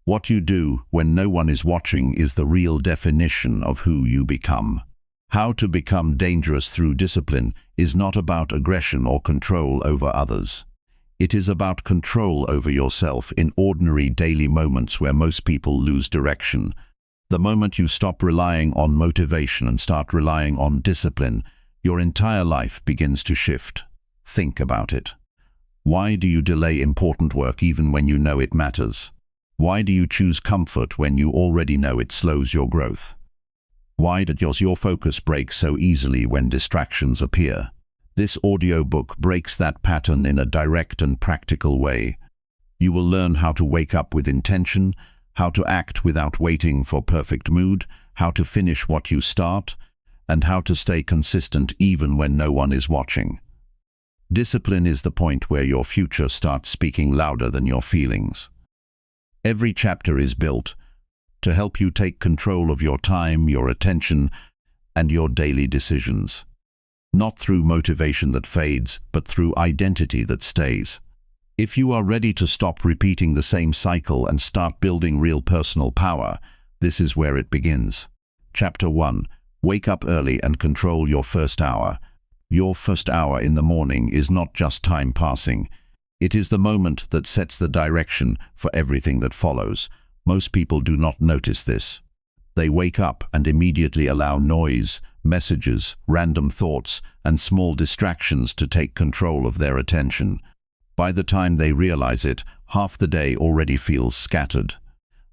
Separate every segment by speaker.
Speaker 1: What you do when no one is watching is the real definition of who you become. How to become dangerous through discipline is not about aggression or control over others. It is about control over yourself in ordinary daily moments where most people lose direction. The moment you stop relying on motivation and start relying on discipline, your entire life begins to shift. Think about it. Why do you delay important work even when you know it matters? Why do you choose comfort when you already know it slows your growth? Why does your focus break so easily when distractions appear? This audiobook breaks that pattern in a direct and practical way. You will learn how to wake up with intention, how to act without waiting for perfect mood, how to finish what you start, and how to stay consistent even when no one is watching. Discipline is the point where your future starts speaking louder than your feelings. Every chapter is built to help you take control of your time, your attention, and your daily decisions. Not through motivation that fades, but through identity that stays. If you are ready to stop repeating the same cycle and start building real personal power, this is where it begins. Chapter 1. Wake up early and control your first hour. Your first hour in the morning is not just time passing. It is the moment that sets the direction for everything that follows. Most people do not notice this. They wake up and immediately allow noise, messages, random thoughts, and small distractions to take control of their attention. By the time they realize it, half the day already feels scattered.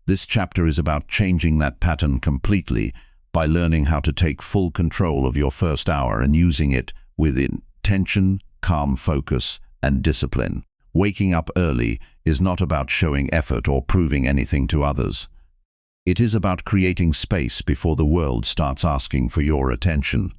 Speaker 1: This chapter is about changing that pattern completely by learning how to take full control of your first hour and using it with intention, calm focus, and discipline. Waking up early is not about showing effort or proving anything to others. It is about creating space before the world starts asking for your attention.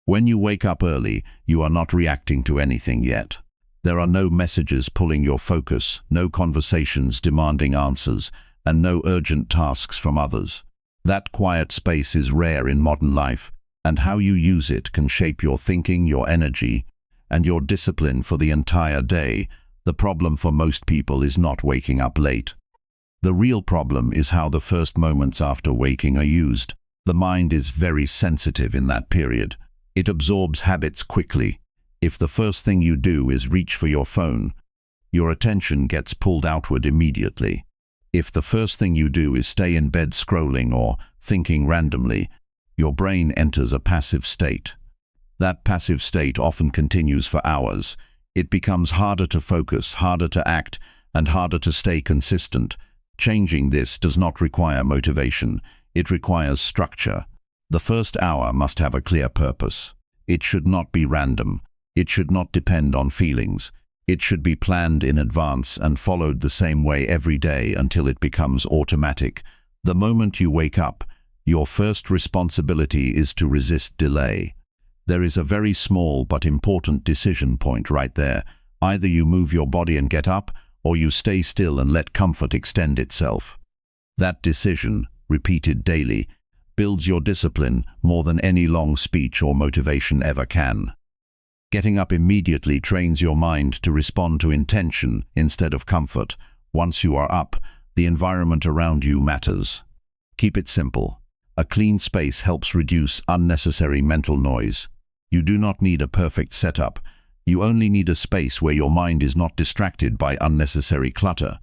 Speaker 1: When you wake up early, you are not reacting to anything yet. There are no messages pulling your focus, no conversations demanding answers, and no urgent tasks from others. That quiet space is rare in modern life, and how you use it can shape your thinking, your energy, and your discipline for the entire day. The problem for most people is not waking up late. The real problem is how the first moments after waking are used. The mind is very sensitive in that period. It absorbs habits quickly. If the first thing you do is reach for your phone, your attention gets pulled outward immediately. If the first thing you do is stay in bed scrolling or thinking randomly, your brain enters a passive state. That passive state often continues for hours. It becomes harder to focus, harder to act, and harder to stay consistent. Changing this does not require motivation. It requires structure. The first hour must have a clear purpose. It should not be random. It should not depend on feelings. It should be planned in advance and followed the same way every day until it becomes automatic. The moment you wake up, your first responsibility is to resist delay. There is a very small but important decision point right there. Either you move your body and get up, or you stay still and let comfort extend itself. That decision, repeated daily, builds your discipline more than any long speech or motivation ever can. Getting up immediately trains your mind to respond to intention instead of comfort. Once you are up, the environment around you matters. Keep it simple. A clean space helps reduce unnecessary mental noise. You do not need a perfect setup. You only need a space where your mind is not distracted by unnecessary clutter.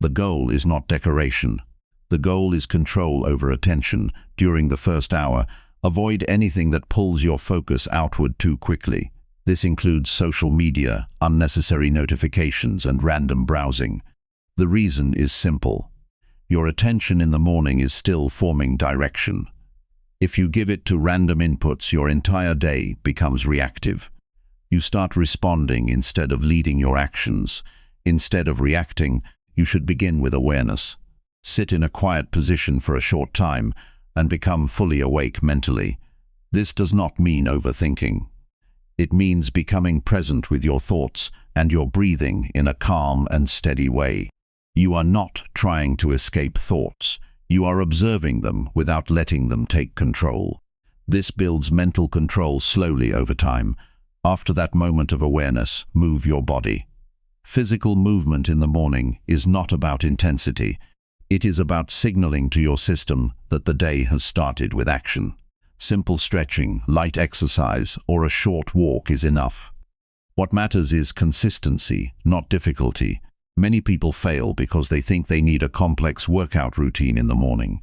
Speaker 1: The goal is not decoration. The goal is control over attention. During the first hour, avoid anything that pulls your focus outward too quickly. This includes social media, unnecessary notifications, and random browsing. The reason is simple. Your attention in the morning is still forming direction. If you give it to random inputs, your entire day becomes reactive. You start responding instead of leading your actions. Instead of reacting, you should begin with awareness. Sit in a quiet position for a short time and become fully awake mentally. This does not mean overthinking. It means becoming present with your thoughts and your breathing in a calm and steady way. You are not trying to escape thoughts. You are observing them without letting them take control. This builds mental control slowly over time. After that moment of awareness, move your body. Physical movement in the morning is not about intensity. It is about signaling to your system that the day has started with action. Simple stretching, light exercise, or a short walk is enough. What matters is consistency, not difficulty. Many people fail because they think they need a complex workout routine in the morning.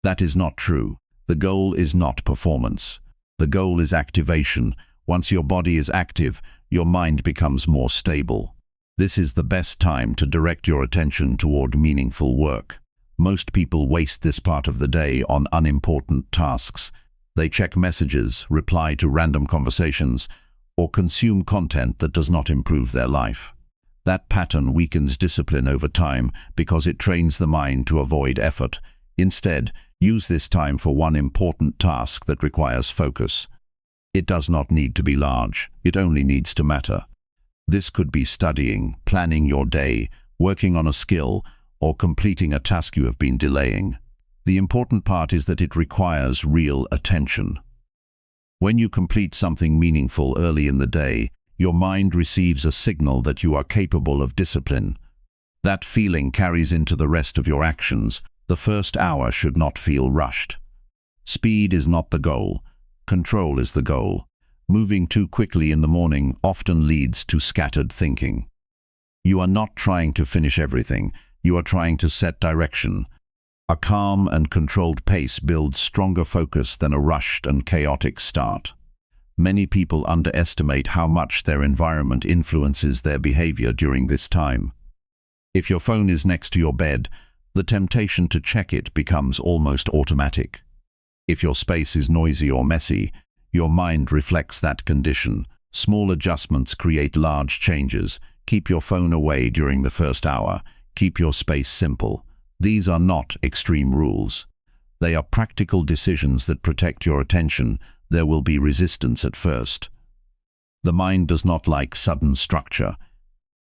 Speaker 1: That is not true. The goal is not performance. The goal is activation. Once your body is active, your mind becomes more stable. This is the best time to direct your attention toward meaningful work. Most people waste this part of the day on unimportant tasks. They check messages, reply to random conversations, or consume content that does not improve their life. That pattern weakens discipline over time because it trains the mind to avoid effort. Instead, use this time for one important task that requires focus. It does not need to be large, it only needs to matter. This could be studying, planning your day, working on a skill, or completing a task you have been delaying. The important part is that it requires real attention. When you complete something meaningful early in the day, your mind receives a signal that you are capable of discipline. That feeling carries into the rest of your actions. The first hour should not feel rushed. Speed is not the goal. Control is the goal. Moving too quickly in the morning often leads to scattered thinking. You are not trying to finish everything. You are trying to set direction. A calm and controlled pace builds stronger focus than a rushed and chaotic start. Many people underestimate how much their environment influences their behavior during this time. If your phone is next to your bed, the temptation to check it becomes almost automatic. If your space is noisy or messy, your mind reflects that condition. Small adjustments create large changes. Keep your phone away during the first hour. Keep your space simple. These are not extreme rules. They are practical decisions that protect your attention. There will be resistance at first. The mind does not like sudden structure.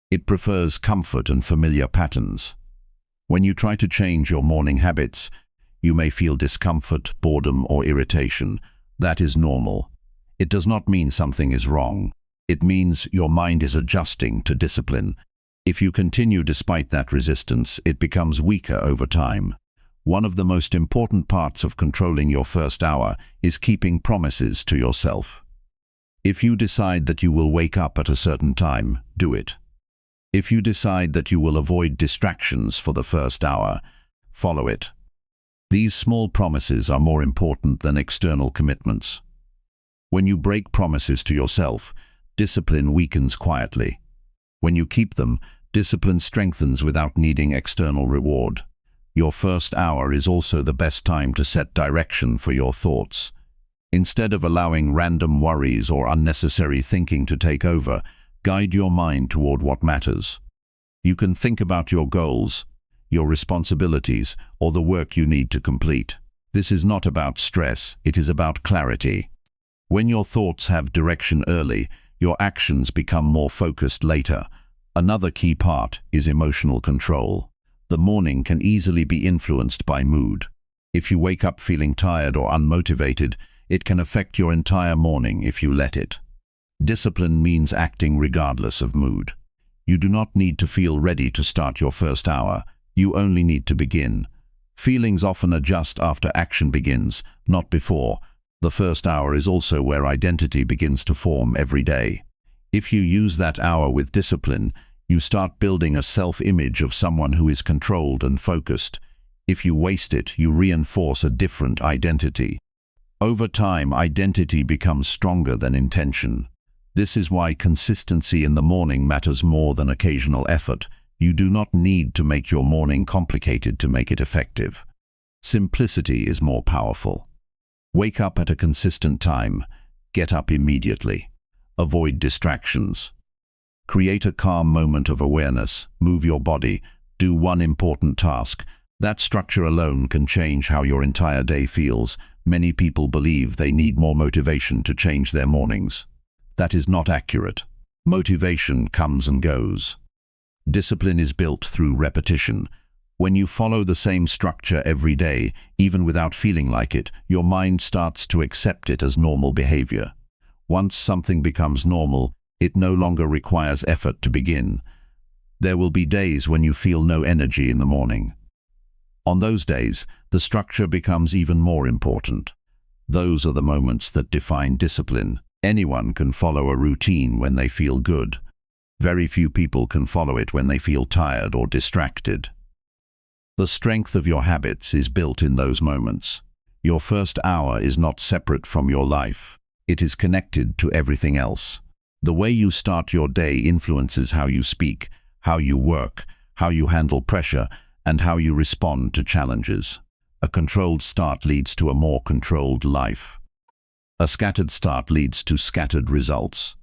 Speaker 1: It prefers comfort and familiar patterns. When you try to change your morning habits, you may feel discomfort, boredom, or irritation. That is normal. It does not mean something is wrong. It means your mind is adjusting to discipline. If you continue despite that resistance, it becomes weaker over time. One of the most important parts of controlling your first hour is keeping promises to yourself. If you decide that you will wake up at a certain time, do it. If you decide that you will avoid distractions for the first hour, follow it. These small promises are more important than external commitments. When you break promises to yourself, discipline weakens quietly. When you keep them, discipline strengthens without needing external reward. Your first hour is also the best time to set direction for your thoughts. Instead of allowing random worries or unnecessary thinking to take over, guide your mind toward what matters. You can think about your goals, your responsibilities, or the work you need to complete. This is not about stress, it is about clarity. When your thoughts have direction early, your actions become more focused later. Another key part is emotional control. The morning can easily be influenced by mood. If you wake up feeling tired or unmotivated, it can affect your entire morning if you let it. Discipline means acting regardless of mood. You do not need to feel ready to start your first hour. You only need to begin. Feelings often adjust after action begins, not before. The first hour is also where identity begins to form every day. If you use that hour with discipline, you start building a self-image of someone who is controlled and focused. If you waste it, you reinforce a different identity. Over time, identity becomes stronger than intention. This is why consistency in the morning matters more than occasional effort. You do not need to make your morning complicated to make it effective. Simplicity is more powerful. Wake up at a consistent time. Get up immediately. Avoid distractions. Create a calm moment of awareness. Move your body. Do one important task. That structure alone can change how your entire day feels. Many people believe they need more motivation to change their mornings. That is not accurate. Motivation comes and goes. Discipline is built through repetition. When you follow the same structure every day, even without feeling like it, your mind starts to accept it as normal behavior. Once something becomes normal, it no longer requires effort to begin. There will be days when you feel no energy in the morning. On those days, the structure becomes even more important. Those are the moments that define discipline. Anyone can follow a routine when they feel good. Very few people can follow it when they feel tired or distracted. The strength of your habits is built in those moments. Your first hour is not separate from your life. It is connected to everything else. The way you start your day influences how you speak, how you work, how you handle pressure, and how you respond to challenges. A controlled start leads to a more controlled life. A scattered start leads to scattered results.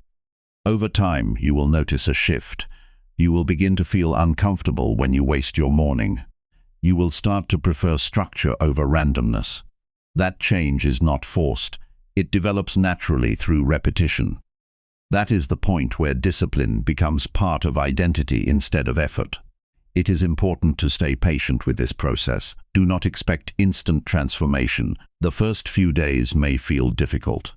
Speaker 1: Over time, you will notice a shift. You will begin to feel uncomfortable when you waste your morning. You will start to prefer structure over randomness. That change is not forced. It develops naturally through repetition. That is the point where discipline becomes part of identity instead of effort. It is important to stay patient with this process. Do not expect instant transformation. The first few days may feel difficult.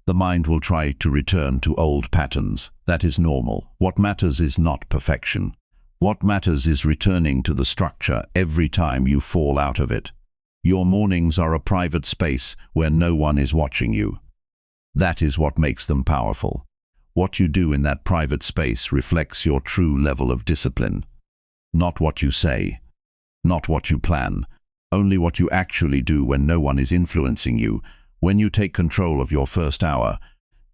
Speaker 1: The mind will try to return to old patterns. That is normal. What matters is not perfection. What matters is returning to the structure every time you fall out of it. Your mornings are a private space where no one is watching you. That is what makes them powerful. What you do in that private space reflects your true level of discipline. Not what you say, not what you plan, only what you actually do when no one is influencing you. When you take control of your first hour,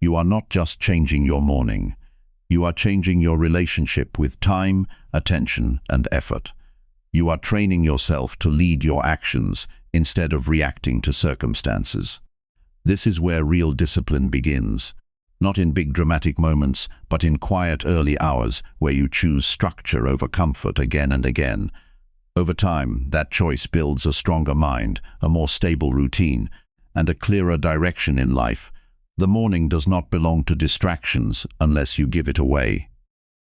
Speaker 1: you are not just changing your morning. You are changing your relationship with time, attention, and effort. You are training yourself to lead your actions instead of reacting to circumstances. This is where real discipline begins. Not in big dramatic moments, but in quiet early hours where you choose structure over comfort again and again. Over time, that choice builds a stronger mind, a more stable routine, and a clearer direction in life. The morning does not belong to distractions unless you give it away.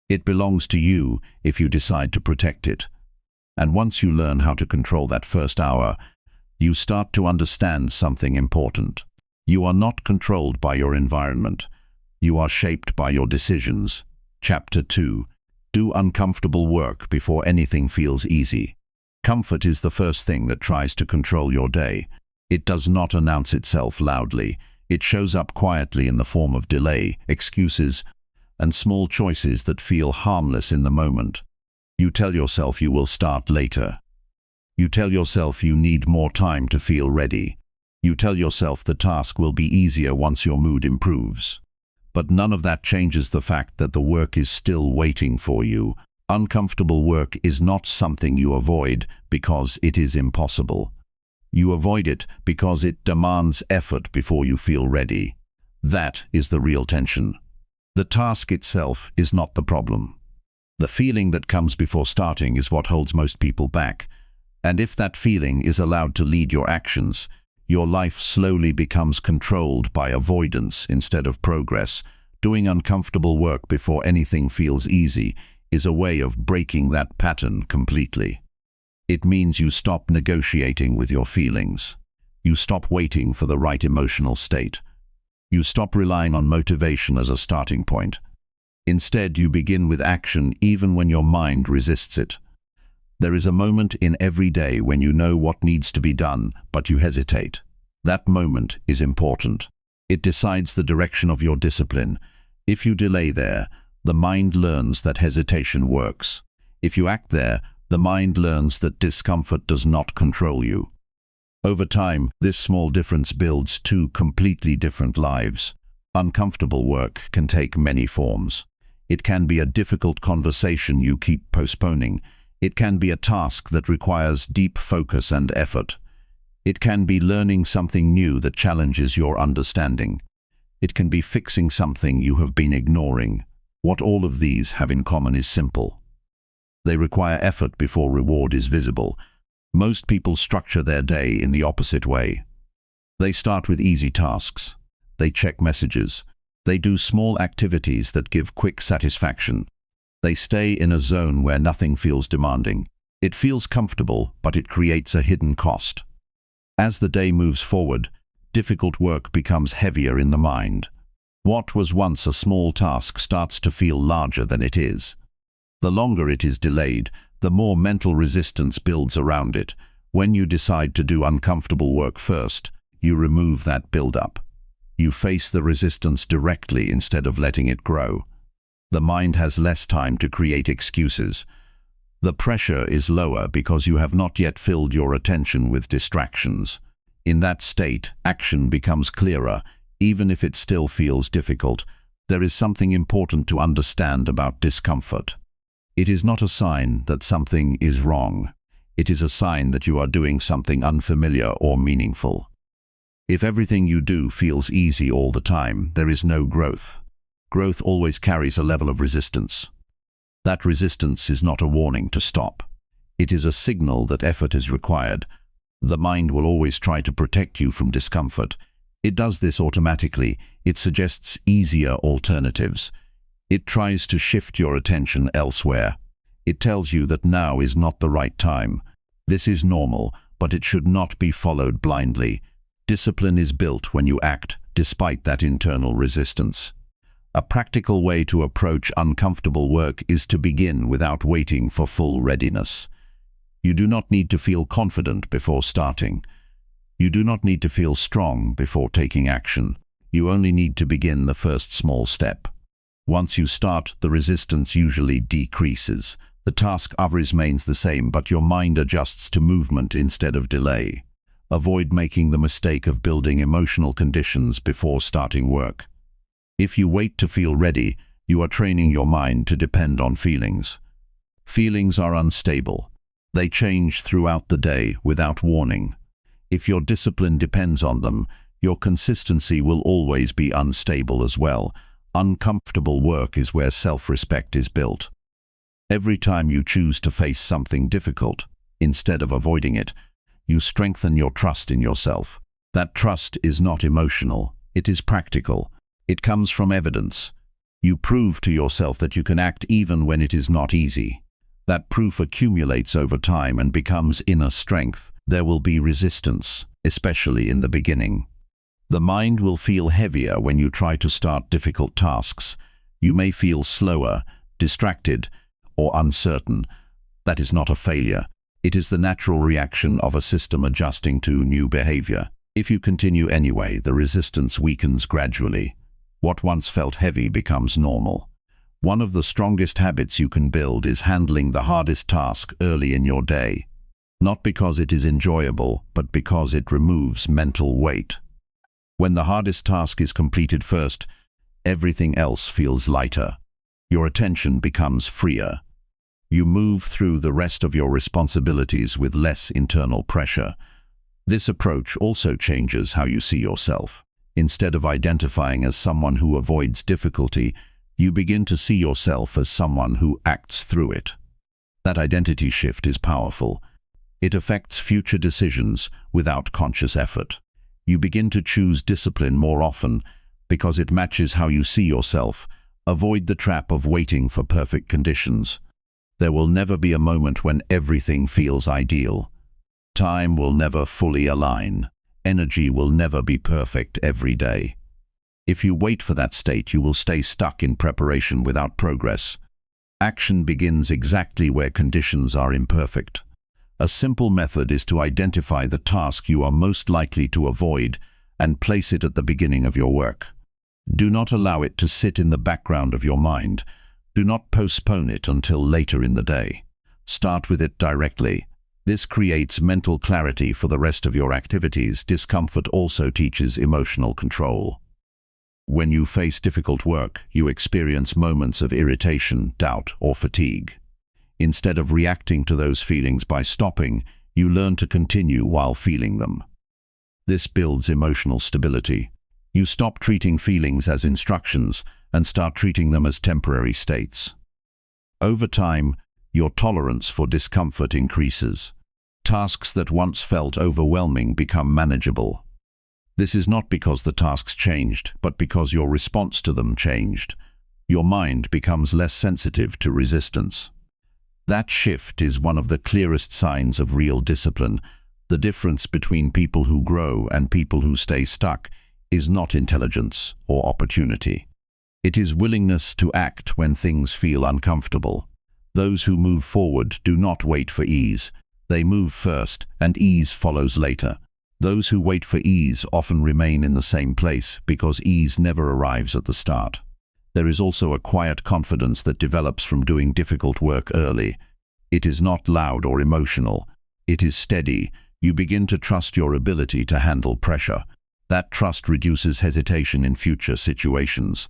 Speaker 1: It belongs to you if you decide to protect it. And once you learn how to control that first hour, you start to understand something important. You are not controlled by your environment. You are shaped by your decisions. Chapter 2. Do uncomfortable work before anything feels easy. Comfort is the first thing that tries to control your day. It does not announce itself loudly. It shows up quietly in the form of delay, excuses, and small choices that feel harmless in the moment. You tell yourself you will start later. You tell yourself you need more time to feel ready. You tell yourself the task will be easier once your mood improves. But none of that changes the fact that the work is still waiting for you. Uncomfortable work is not something you avoid because it is impossible. You avoid it because it demands effort before you feel ready. That is the real tension. The task itself is not the problem. The feeling that comes before starting is what holds most people back. And if that feeling is allowed to lead your actions, your life slowly becomes controlled by avoidance instead of progress. Doing uncomfortable work before anything feels easy is a way of breaking that pattern completely. It means you stop negotiating with your feelings. You stop waiting for the right emotional state. You stop relying on motivation as a starting point. Instead, you begin with action even when your mind resists it. There is a moment in every day when you know what needs to be done, but you hesitate. That moment is important. It decides the direction of your discipline. If you delay there, the mind learns that hesitation works. If you act there, the mind learns that discomfort does not control you. Over time, this small difference builds two completely different lives. Uncomfortable work can take many forms. It can be a difficult conversation you keep postponing. It can be a task that requires deep focus and effort. It can be learning something new that challenges your understanding. It can be fixing something you have been ignoring. What all of these have in common is simple. They require effort before reward is visible. Most people structure their day in the opposite way. They start with easy tasks. They check messages. They do small activities that give quick satisfaction. They stay in a zone where nothing feels demanding. It feels comfortable, but it creates a hidden cost. As the day moves forward, difficult work becomes heavier in the mind. What was once a small task starts to feel larger than it is. The longer it is delayed, the more mental resistance builds around it. When you decide to do uncomfortable work first, you remove that build-up. You face the resistance directly instead of letting it grow. The mind has less time to create excuses. The pressure is lower because you have not yet filled your attention with distractions. In that state, action becomes clearer, even if it still feels difficult. There is something important to understand about discomfort. It is not a sign that something is wrong. It is a sign that you are doing something unfamiliar or meaningful. If everything you do feels easy all the time, there is no growth. Growth always carries a level of resistance. That resistance is not a warning to stop. It is a signal that effort is required. The mind will always try to protect you from discomfort. It does this automatically. It suggests easier alternatives. It tries to shift your attention elsewhere. It tells you that now is not the right time. This is normal, but it should not be followed blindly. Discipline is built when you act, despite that internal resistance. A practical way to approach uncomfortable work is to begin without waiting for full readiness. You do not need to feel confident before starting. You do not need to feel strong before taking action. You only need to begin the first small step. Once you start, the resistance usually decreases. The task always remains the same, but your mind adjusts to movement instead of delay. Avoid making the mistake of building emotional conditions before starting work. If you wait to feel ready, you are training your mind to depend on feelings. Feelings are unstable. They change throughout the day without warning. If your discipline depends on them, your consistency will always be unstable as well. Uncomfortable work is where self-respect is built. Every time you choose to face something difficult, instead of avoiding it, you strengthen your trust in yourself. That trust is not emotional, it is practical. It comes from evidence. You prove to yourself that you can act even when it is not easy. That proof accumulates over time and becomes inner strength. There will be resistance, especially in the beginning. The mind will feel heavier when you try to start difficult tasks. You may feel slower, distracted, or uncertain. That is not a failure. It is the natural reaction of a system adjusting to new behavior. If you continue anyway, the resistance weakens gradually. What once felt heavy becomes normal. One of the strongest habits you can build is handling the hardest task early in your day. Not because it is enjoyable, but because it removes mental weight. When the hardest task is completed first, everything else feels lighter. Your attention becomes freer. You move through the rest of your responsibilities with less internal pressure. This approach also changes how you see yourself. Instead of identifying as someone who avoids difficulty, you begin to see yourself as someone who acts through it. That identity shift is powerful. It affects future decisions without conscious effort. You begin to choose discipline more often because it matches how you see yourself. Avoid the trap of waiting for perfect conditions. There will never be a moment when everything feels ideal. Time will never fully align. Energy will never be perfect every day. If you wait for that state, you will stay stuck in preparation without progress. Action begins exactly where conditions are imperfect. A simple method is to identify the task you are most likely to avoid and place it at the beginning of your work. Do not allow it to sit in the background of your mind. Do not postpone it until later in the day. Start with it directly. This creates mental clarity for the rest of your activities. Discomfort also teaches emotional control. When you face difficult work, you experience moments of irritation, doubt, or fatigue. Instead of reacting to those feelings by stopping, you learn to continue while feeling them. This builds emotional stability. You stop treating feelings as instructions and start treating them as temporary states. Over time, your tolerance for discomfort increases. Tasks that once felt overwhelming become manageable. This is not because the tasks changed, but because your response to them changed. Your mind becomes less sensitive to resistance. That shift is one of the clearest signs of real discipline. The difference between people who grow and people who stay stuck is not intelligence or opportunity. It is willingness to act when things feel uncomfortable. Those who move forward do not wait for ease. They move first, and ease follows later. Those who wait for ease often remain in the same place because ease never arrives at the start. There is also a quiet confidence that develops from doing difficult work early. It is not loud or emotional. It is steady. You begin to trust your ability to handle pressure. That trust reduces hesitation in future situations.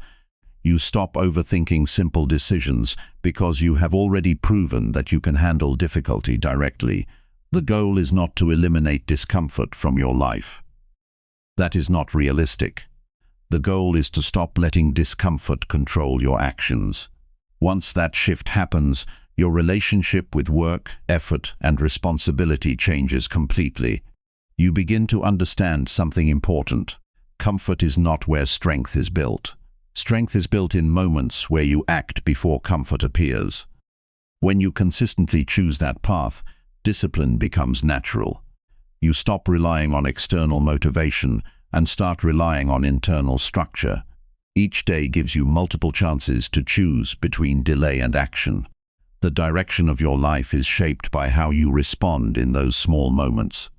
Speaker 1: You stop overthinking simple decisions because you have already proven that you can handle difficulty directly. The goal is not to eliminate discomfort from your life. That is not realistic. The goal is to stop letting discomfort control your actions. Once that shift happens, your relationship with work, effort, and responsibility changes completely. You begin to understand something important. Comfort is not where strength is built. Strength is built in moments where you act before comfort appears. When you consistently choose that path, discipline becomes natural. You stop relying on external motivation and start relying on internal structure. Each day gives you multiple chances to choose between delay and action. The direction of your life is shaped by how you respond in those small moments.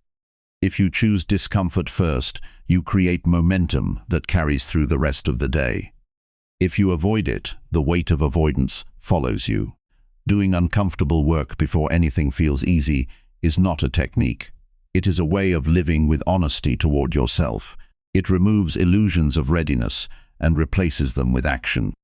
Speaker 1: If you choose discomfort first, you create momentum that carries through the rest of the day. If you avoid it, the weight of avoidance follows you. Doing uncomfortable work before anything feels easy is not a technique. It is a way of living with honesty toward yourself. It removes illusions of readiness and replaces them with action.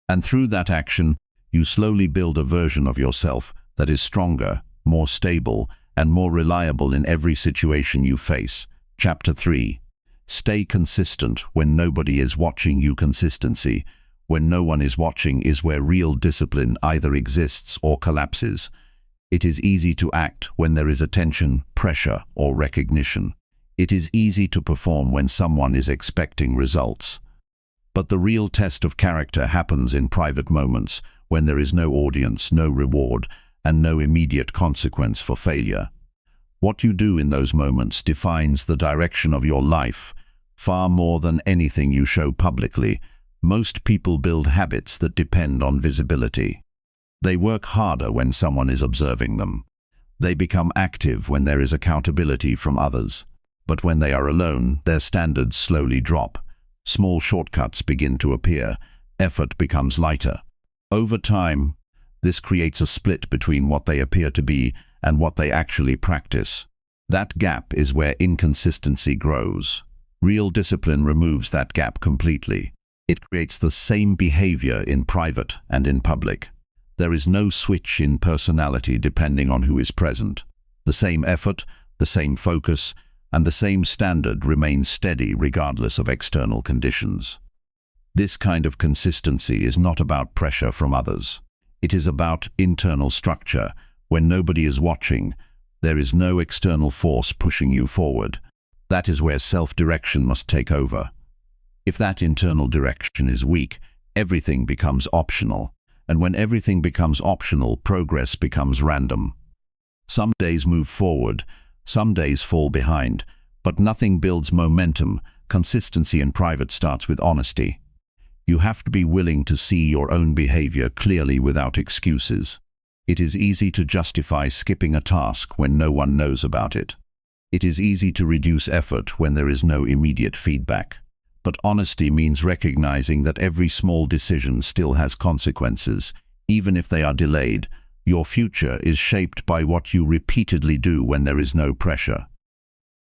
Speaker 1: And through that action, you slowly build a version of yourself that is stronger, more stable, and more reliable in every situation you face. Chapter 3. Stay consistent when nobody is watching you. Consistency, when no one is watching, is where real discipline either exists or collapses. It is easy to act when there is attention, pressure, or recognition. It is easy to perform when someone is expecting results. But the real test of character happens in private moments, when there is no audience, no reward, and no immediate consequence for failure. What you do in those moments defines the direction of your life, far more than anything you show publicly. Most people build habits that depend on visibility. They work harder when someone is observing them. They become active when there is accountability from others. But when they are alone, their standards slowly drop. Small shortcuts begin to appear. Effort becomes lighter. Over time, this creates a split between what they appear to be and what they actually practice. That gap is where inconsistency grows. Real discipline removes that gap completely. It creates the same behavior in private and in public. There is no switch in personality depending on who is present. The same effort, the same focus, and the same standard remains steady regardless of external conditions. This kind of consistency is not about pressure from others. It is about internal structure. When nobody is watching, there is no external force pushing you forward. That is where self-direction must take over. If that internal direction is weak, everything becomes optional. And when everything becomes optional, progress becomes random. Some days move forward, some days fall behind, but nothing builds momentum. Consistency in private starts with honesty. You have to be willing to see your own behavior clearly without excuses. It is easy to justify skipping a task when no one knows about it. It is easy to reduce effort when there is no immediate feedback. But honesty means recognizing that every small decision still has consequences, even if they are delayed. Your future is shaped by what you repeatedly do when there is no pressure.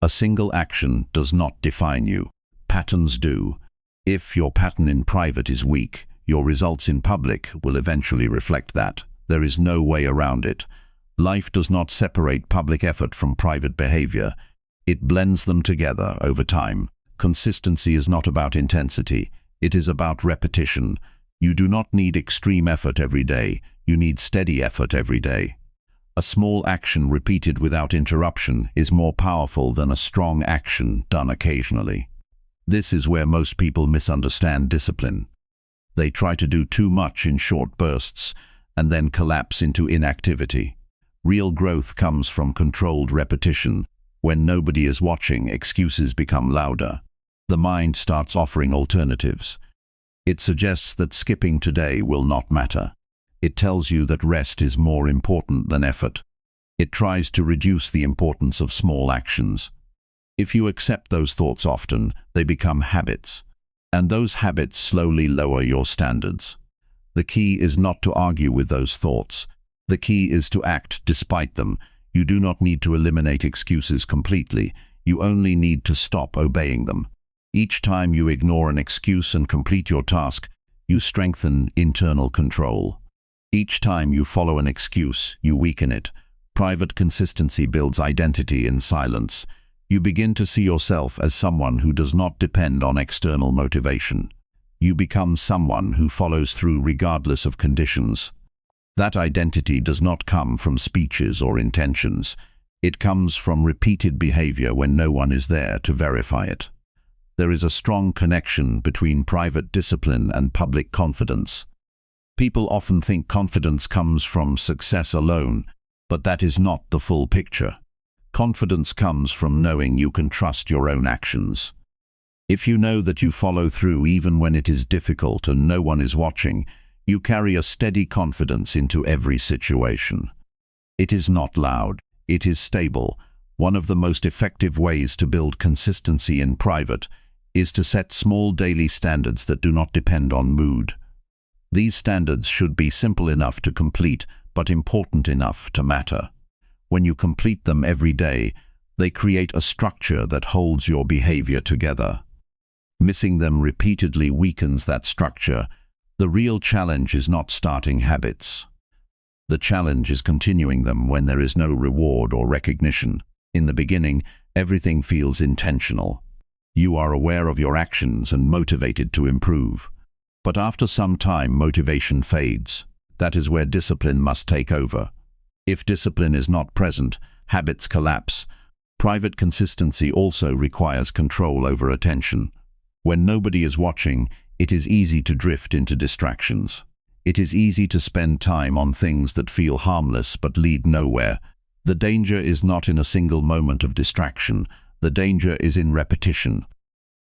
Speaker 1: A single action does not define you. Patterns do. If your pattern in private is weak, your results in public will eventually reflect that. There is no way around it. Life does not separate public effort from private behavior. It blends them together over time. Consistency is not about intensity. It is about repetition. You do not need extreme effort every day. You need steady effort every day. A small action repeated without interruption is more powerful than a strong action done occasionally. This is where most people misunderstand discipline. They try to do too much in short bursts and then collapse into inactivity. Real growth comes from controlled repetition. When nobody is watching, excuses become louder. The mind starts offering alternatives. It suggests that skipping today will not matter. It tells you that rest is more important than effort. It tries to reduce the importance of small actions. If you accept those thoughts often, they become habits. And those habits slowly lower your standards. The key is not to argue with those thoughts. The key is to act despite them. You do not need to eliminate excuses completely. You only need to stop obeying them. Each time you ignore an excuse and complete your task, you strengthen internal control. Each time you follow an excuse, you weaken it. Private consistency builds identity in silence. You begin to see yourself as someone who does not depend on external motivation. You become someone who follows through regardless of conditions. That identity does not come from speeches or intentions. It comes from repeated behavior when no one is there to verify it. There is a strong connection between private discipline and public confidence. People often think confidence comes from success alone, but that is not the full picture. Confidence comes from knowing you can trust your own actions. If you know that you follow through even when it is difficult and no one is watching, you carry a steady confidence into every situation. It is not loud, it is stable. One of the most effective ways to build consistency in private is to set small daily standards that do not depend on mood. These standards should be simple enough to complete, but important enough to matter. When you complete them every day, they create a structure that holds your behavior together. Missing them repeatedly weakens that structure. The real challenge is not starting habits. The challenge is continuing them when there is no reward or recognition. In the beginning, everything feels intentional. You are aware of your actions and motivated to improve. But after some time, motivation fades. That is where discipline must take over. If discipline is not present, habits collapse. Private consistency also requires control over attention. When nobody is watching, it is easy to drift into distractions. It is easy to spend time on things that feel harmless but lead nowhere. The danger is not in a single moment of distraction. The danger is in repetition.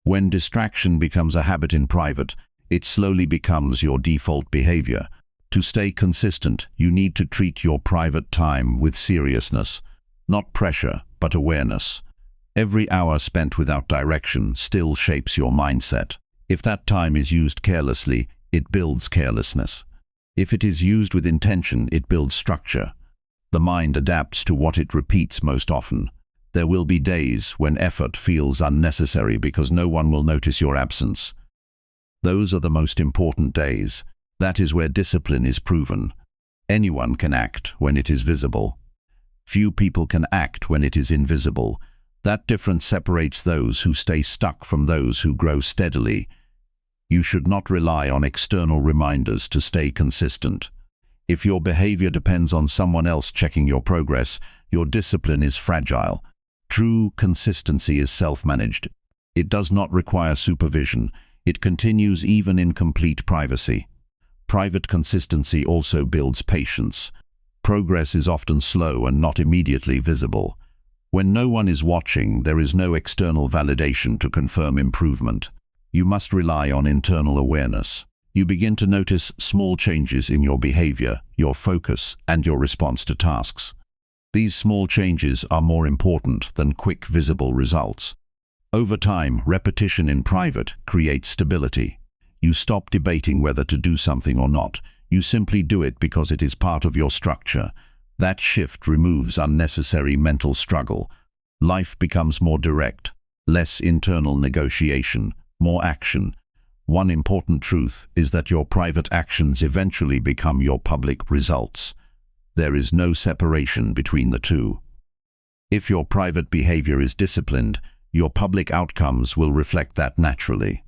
Speaker 1: When distraction becomes a habit in private, it slowly becomes your default behavior. To stay consistent, you need to treat your private time with seriousness, not pressure, but awareness. Every hour spent without direction still shapes your mindset. If that time is used carelessly, it builds carelessness. If it is used with intention, it builds structure. The mind adapts to what it repeats most often. There will be days when effort feels unnecessary because no one will notice your absence. Those are the most important days. That is where discipline is proven. Anyone can act when it is visible. Few people can act when it is invisible. That difference separates those who stay stuck from those who grow steadily. You should not rely on external reminders to stay consistent. If your behavior depends on someone else checking your progress, your discipline is fragile. True consistency is self-managed. It does not require supervision. It continues even in complete privacy. Private consistency also builds patience. Progress is often slow and not immediately visible. When no one is watching, there is no external validation to confirm improvement. You must rely on internal awareness. You begin to notice small changes in your behavior, your focus, and your response to tasks. These small changes are more important than quick visible results. Over time, repetition in private creates stability. You stop debating whether to do something or not. You simply do it because it is part of your structure. That shift removes unnecessary mental struggle. Life becomes more direct, less internal negotiation, more action. One important truth is that your private actions eventually become your public results. There is no separation between the two. If your private behavior is disciplined, your public outcomes will reflect that naturally.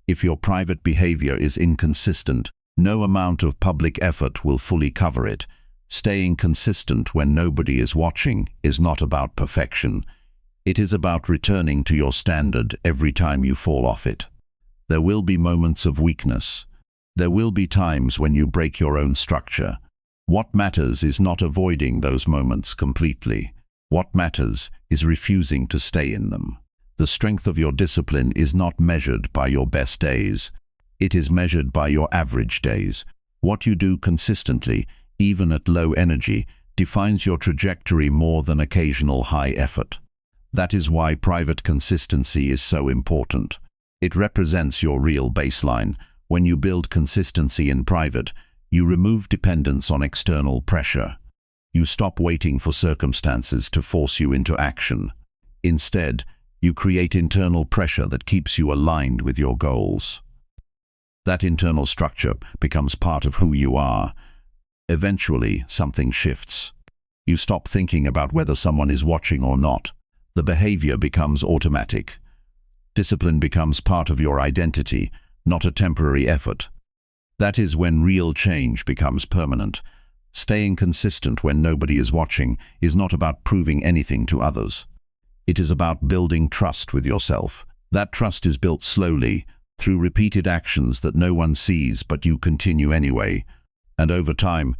Speaker 1: If your private behavior is inconsistent, no amount of public effort will fully cover it. Staying consistent when nobody is watching is not about perfection. It is about returning to your standard every time you fall off it. There will be moments of weakness. There will be times when you break your own structure. What matters is not avoiding those moments completely. What matters is refusing to stay in them. The strength of your discipline is not measured by your best days. It is measured by your average days. What you do consistently, even at low energy, defines your trajectory more than occasional high effort. That is why private consistency is so important. It represents your real baseline. When you build consistency in private, you remove dependence on external pressure. You stop waiting for circumstances to force you into action. Instead, you create internal pressure that keeps you aligned with your goals. That internal structure becomes part of who you are. Eventually, something shifts. You stop thinking about whether someone is watching or not. The behavior becomes automatic. Discipline becomes part of your identity, not a temporary effort. That is when real change becomes permanent. Staying consistent when nobody is watching is not about proving anything to others. It is about building trust with yourself. That trust is built slowly, through repeated actions that no one sees but you continue anyway. And over time,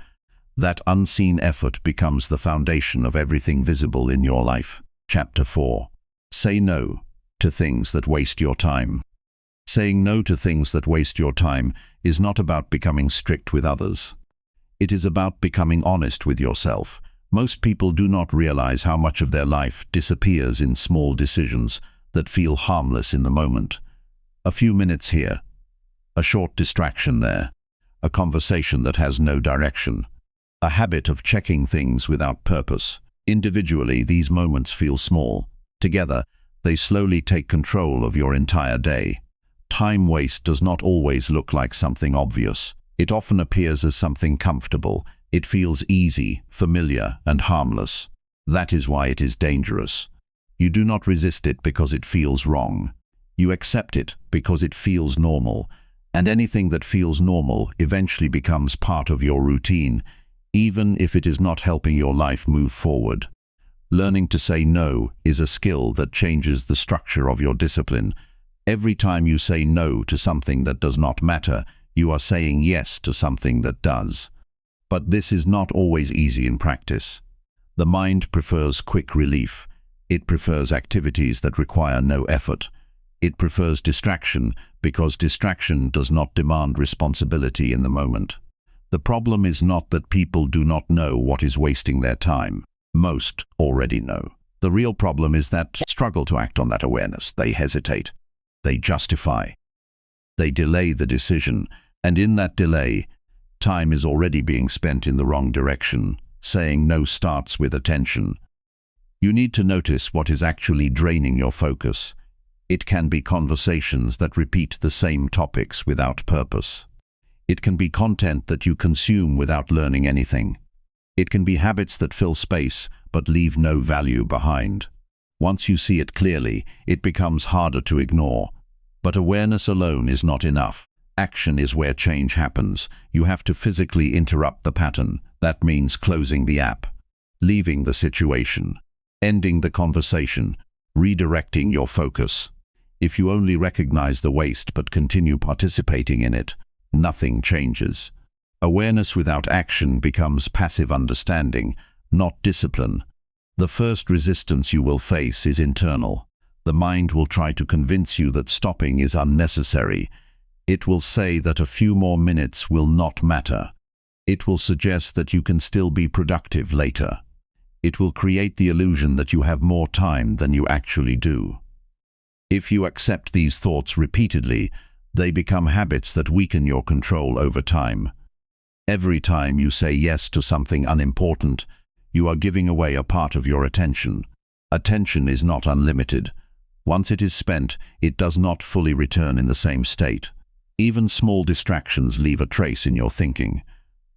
Speaker 1: that unseen effort becomes the foundation of everything visible in your life. Chapter 4. Say no to things that waste your time. Saying no to things that waste your time is not about becoming strict with others. It is about becoming honest with yourself. Most people do not realize how much of their life disappears in small decisions that feel harmless in the moment. A few minutes here, a short distraction there, a conversation that has no direction, a habit of checking things without purpose. Individually, these moments feel small. Together, they slowly take control of your entire day. Time waste does not always look like something obvious. It often appears as something comfortable. It feels easy, familiar, and harmless. That is why it is dangerous. You do not resist it because it feels wrong. You accept it because it feels normal. And anything that feels normal eventually becomes part of your routine, even if it is not helping your life move forward. Learning to say no is a skill that changes the structure of your discipline. Every time you say no to something that does not matter, you are saying yes to something that does. But this is not always easy in practice. The mind prefers quick relief. It prefers activities that require no effort. It prefers distraction because distraction does not demand responsibility in the moment. The problem is not that people do not know what is wasting their time. Most already know. The real problem is that struggle to act on that awareness. They hesitate. They justify. They delay the decision, and in that delay, time is already being spent in the wrong direction. Saying no starts with attention. You need to notice what is actually draining your focus. It can be conversations that repeat the same topics without purpose. It can be content that you consume without learning anything. It can be habits that fill space but leave no value behind. Once you see it clearly, it becomes harder to ignore. But awareness alone is not enough. Action is where change happens. You have to physically interrupt the pattern. That means closing the app, leaving the situation, ending the conversation, redirecting your focus. If you only recognize the waste but continue participating in it, nothing changes. Awareness without action becomes passive understanding, not discipline. The first resistance you will face is internal. The mind will try to convince you that stopping is unnecessary. It will say that a few more minutes will not matter. It will suggest that you can still be productive later. It will create the illusion that you have more time than you actually do. If you accept these thoughts repeatedly, they become habits that weaken your control over time. Every time you say yes to something unimportant, you are giving away a part of your attention. Attention is not unlimited. Once it is spent, it does not fully return in the same state. Even small distractions leave a trace in your thinking.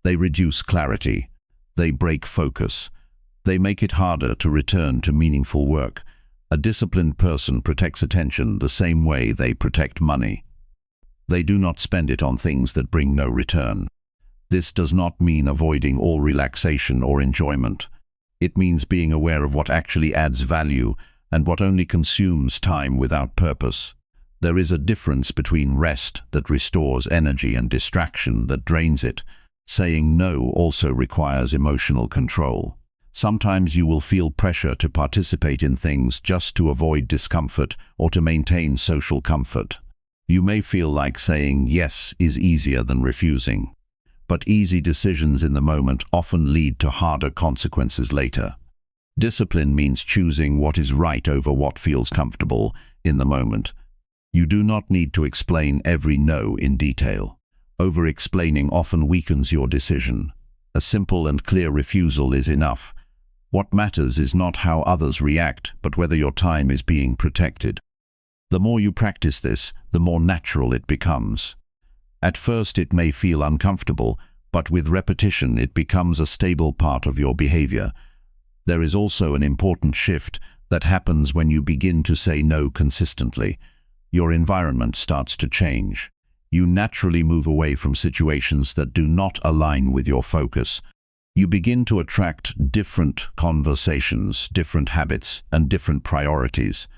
Speaker 1: They reduce clarity. They break focus. They make it harder to return to meaningful work. A disciplined person protects attention the same way they protect money. They do not spend it on things that bring no return. This does not mean avoiding all relaxation or enjoyment. It means being aware of what actually adds value and what only consumes time without purpose. There is a difference between rest that restores energy and distraction that drains it. Saying no also requires emotional control. Sometimes you will feel pressure to participate in things just to avoid discomfort or to maintain social comfort. You may feel like saying yes is easier than refusing. but easy decisions in the moment often lead to harder consequences later. Discipline means choosing what is right over what feels comfortable in the moment. You do not need to explain every no in detail. Over-explaining often weakens your decision. A simple and clear refusal is enough. What matters is not how others react, but whether your time is being protected. The more you practice this, the more natural it becomes. At first it may feel uncomfortable, but with repetition it becomes a stable part of your behavior. There is also an important shift that happens when you begin to say no consistently. Your environment starts to change. You naturally move away from situations that do not align with your focus. You begin to attract different conversations, different habits, and different priorities.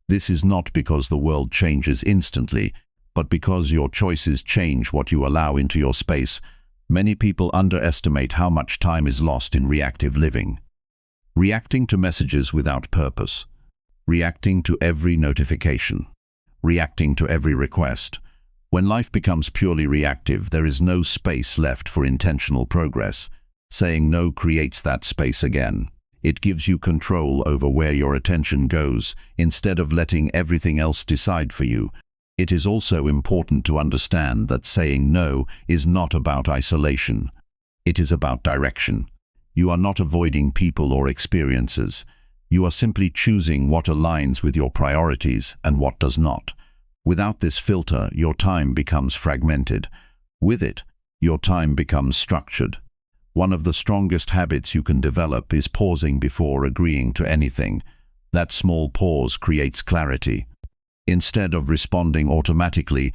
Speaker 1: This is not because the world changes instantly, but because your choices change what you allow into your space. Many people underestimate how much time is lost in reactive living. Reacting to messages without purpose. Reacting to every notification. Reacting to every request. When life becomes purely reactive, there is no space left for intentional progress. Saying no creates that space again. It gives you control over where your attention goes, instead of letting everything else decide for you. It is also important to understand that saying no is not about isolation. It is about direction. You are not avoiding people or experiences. You are simply choosing what aligns with your priorities and what does not. Without this filter, your time becomes fragmented. With it, your time becomes structured. One of the strongest habits you can develop is pausing before agreeing to anything. That small pause creates clarity. Instead of responding automatically,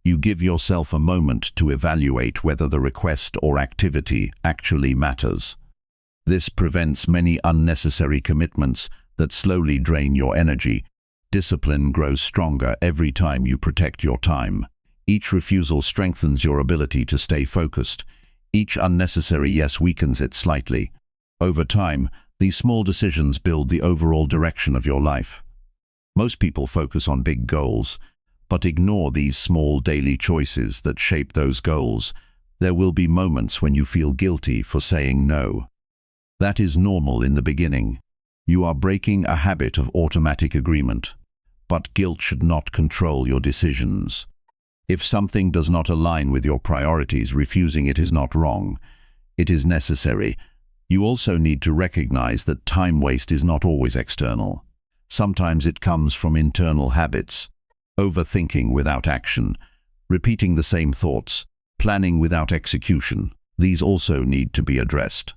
Speaker 1: you give yourself a moment to evaluate whether the request or activity actually matters. This prevents many unnecessary commitments that slowly drain your energy. Discipline grows stronger every time you protect your time. Each refusal strengthens your ability to stay focused. Each unnecessary yes weakens it slightly. Over time, these small decisions build the overall direction of your life. Most people focus on big goals, but ignore these small daily choices that shape those goals. There will be moments when you feel guilty for saying no. That is normal in the beginning. You are breaking a habit of automatic agreement. But guilt should not control your decisions. If something does not align with your priorities, refusing it is not wrong. It is necessary. You also need to recognize that time waste is not always external. Sometimes it comes from internal habits. Overthinking without action, repeating the same thoughts, planning without execution. These also need to be addressed.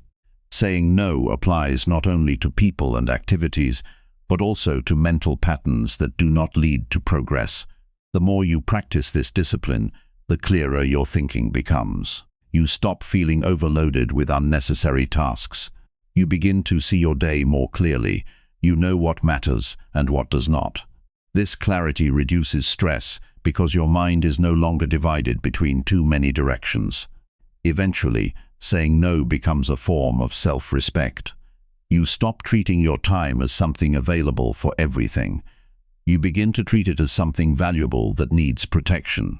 Speaker 1: Saying no applies not only to people and activities, but also to mental patterns that do not lead to progress. The more you practice this discipline, the clearer your thinking becomes. You stop feeling overloaded with unnecessary tasks. You begin to see your day more clearly. You know what matters and what does not. This clarity reduces stress because your mind is no longer divided between too many directions. Eventually, saying no becomes a form of self-respect. You stop treating your time as something available for everything. You begin to treat it as something valuable that needs protection.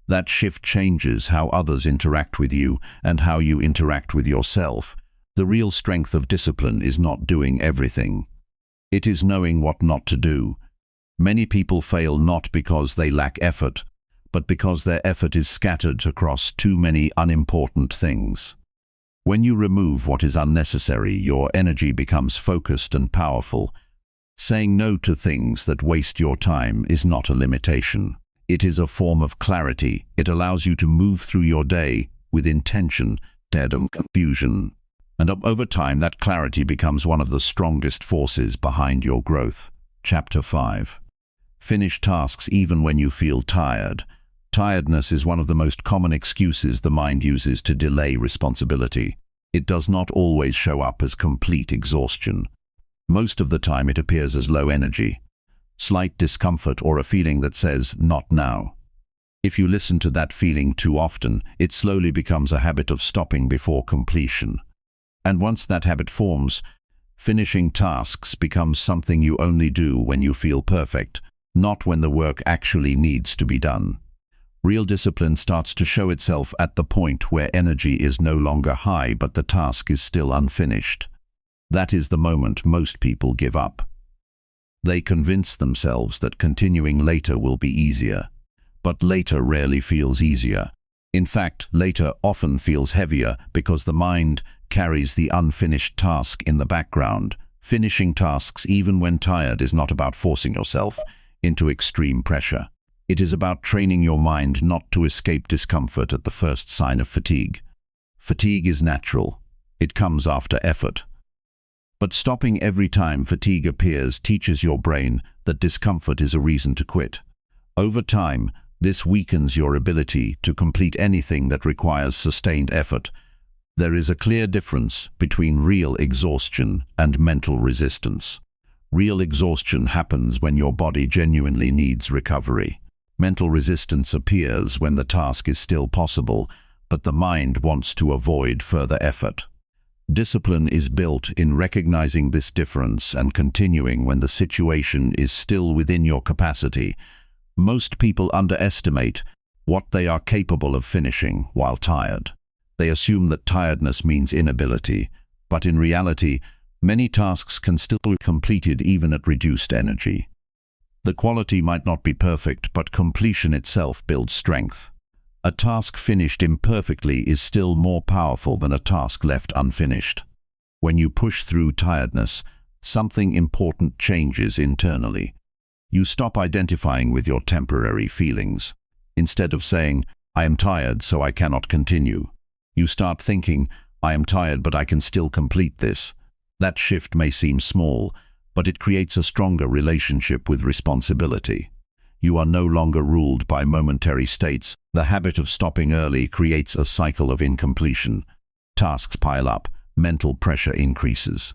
Speaker 1: That shift changes how others interact with you and how you interact with yourself. The real strength of discipline is not doing everything. It is knowing what not to do. Many people fail not because they lack effort, but because their effort is scattered across too many unimportant things. When you remove what is unnecessary, your energy becomes focused and powerful. Saying no to things that waste your time is not a limitation. It is a form of clarity. It allows you to move through your day with intention, instead of confusion. And over time, that clarity becomes one of the strongest forces behind your growth. Chapter 5. Finish tasks even when you feel tired. Tiredness is one of the most common excuses the mind uses to delay responsibility. It does not always show up as complete exhaustion. Most of the time it appears as low energy, slight discomfort, or a feeling that says, "not now." If you listen to that feeling too often, it slowly becomes a habit of stopping before completion. And once that habit forms, finishing tasks becomes something you only do when you feel perfect, not when the work actually needs to be done. Real discipline starts to show itself at the point where energy is no longer high but the task is still unfinished. That is the moment most people give up. They convince themselves that continuing later will be easier. But later rarely feels easier. In fact, later often feels heavier because the mind carries the unfinished task in the background. Finishing tasks even when tired is not about forcing yourself into extreme pressure. It is about training your mind not to escape discomfort at the first sign of fatigue. Fatigue is natural. It comes after effort. But stopping every time fatigue appears teaches your brain that discomfort is a reason to quit. Over time, this weakens your ability to complete anything that requires sustained effort. There is a clear difference between real exhaustion and mental resistance. Real exhaustion happens when your body genuinely needs recovery. Mental resistance appears when the task is still possible, but the mind wants to avoid further effort. Discipline is built in recognizing this difference and continuing when the situation is still within your capacity. Most people underestimate what they are capable of finishing while tired. They assume that tiredness means inability, but in reality, many tasks can still be completed even at reduced energy. The quality might not be perfect, but completion itself builds strength. A task finished imperfectly is still more powerful than a task left unfinished. When you push through tiredness, something important changes internally. You stop identifying with your temporary feelings. Instead of saying, "I am tired, so I cannot continue," you start thinking, "I am tired, but I can still complete this." That shift may seem small, but it creates a stronger relationship with responsibility. You are no longer ruled by momentary states. The habit of stopping early creates a cycle of incompletion. Tasks pile up, mental pressure increases.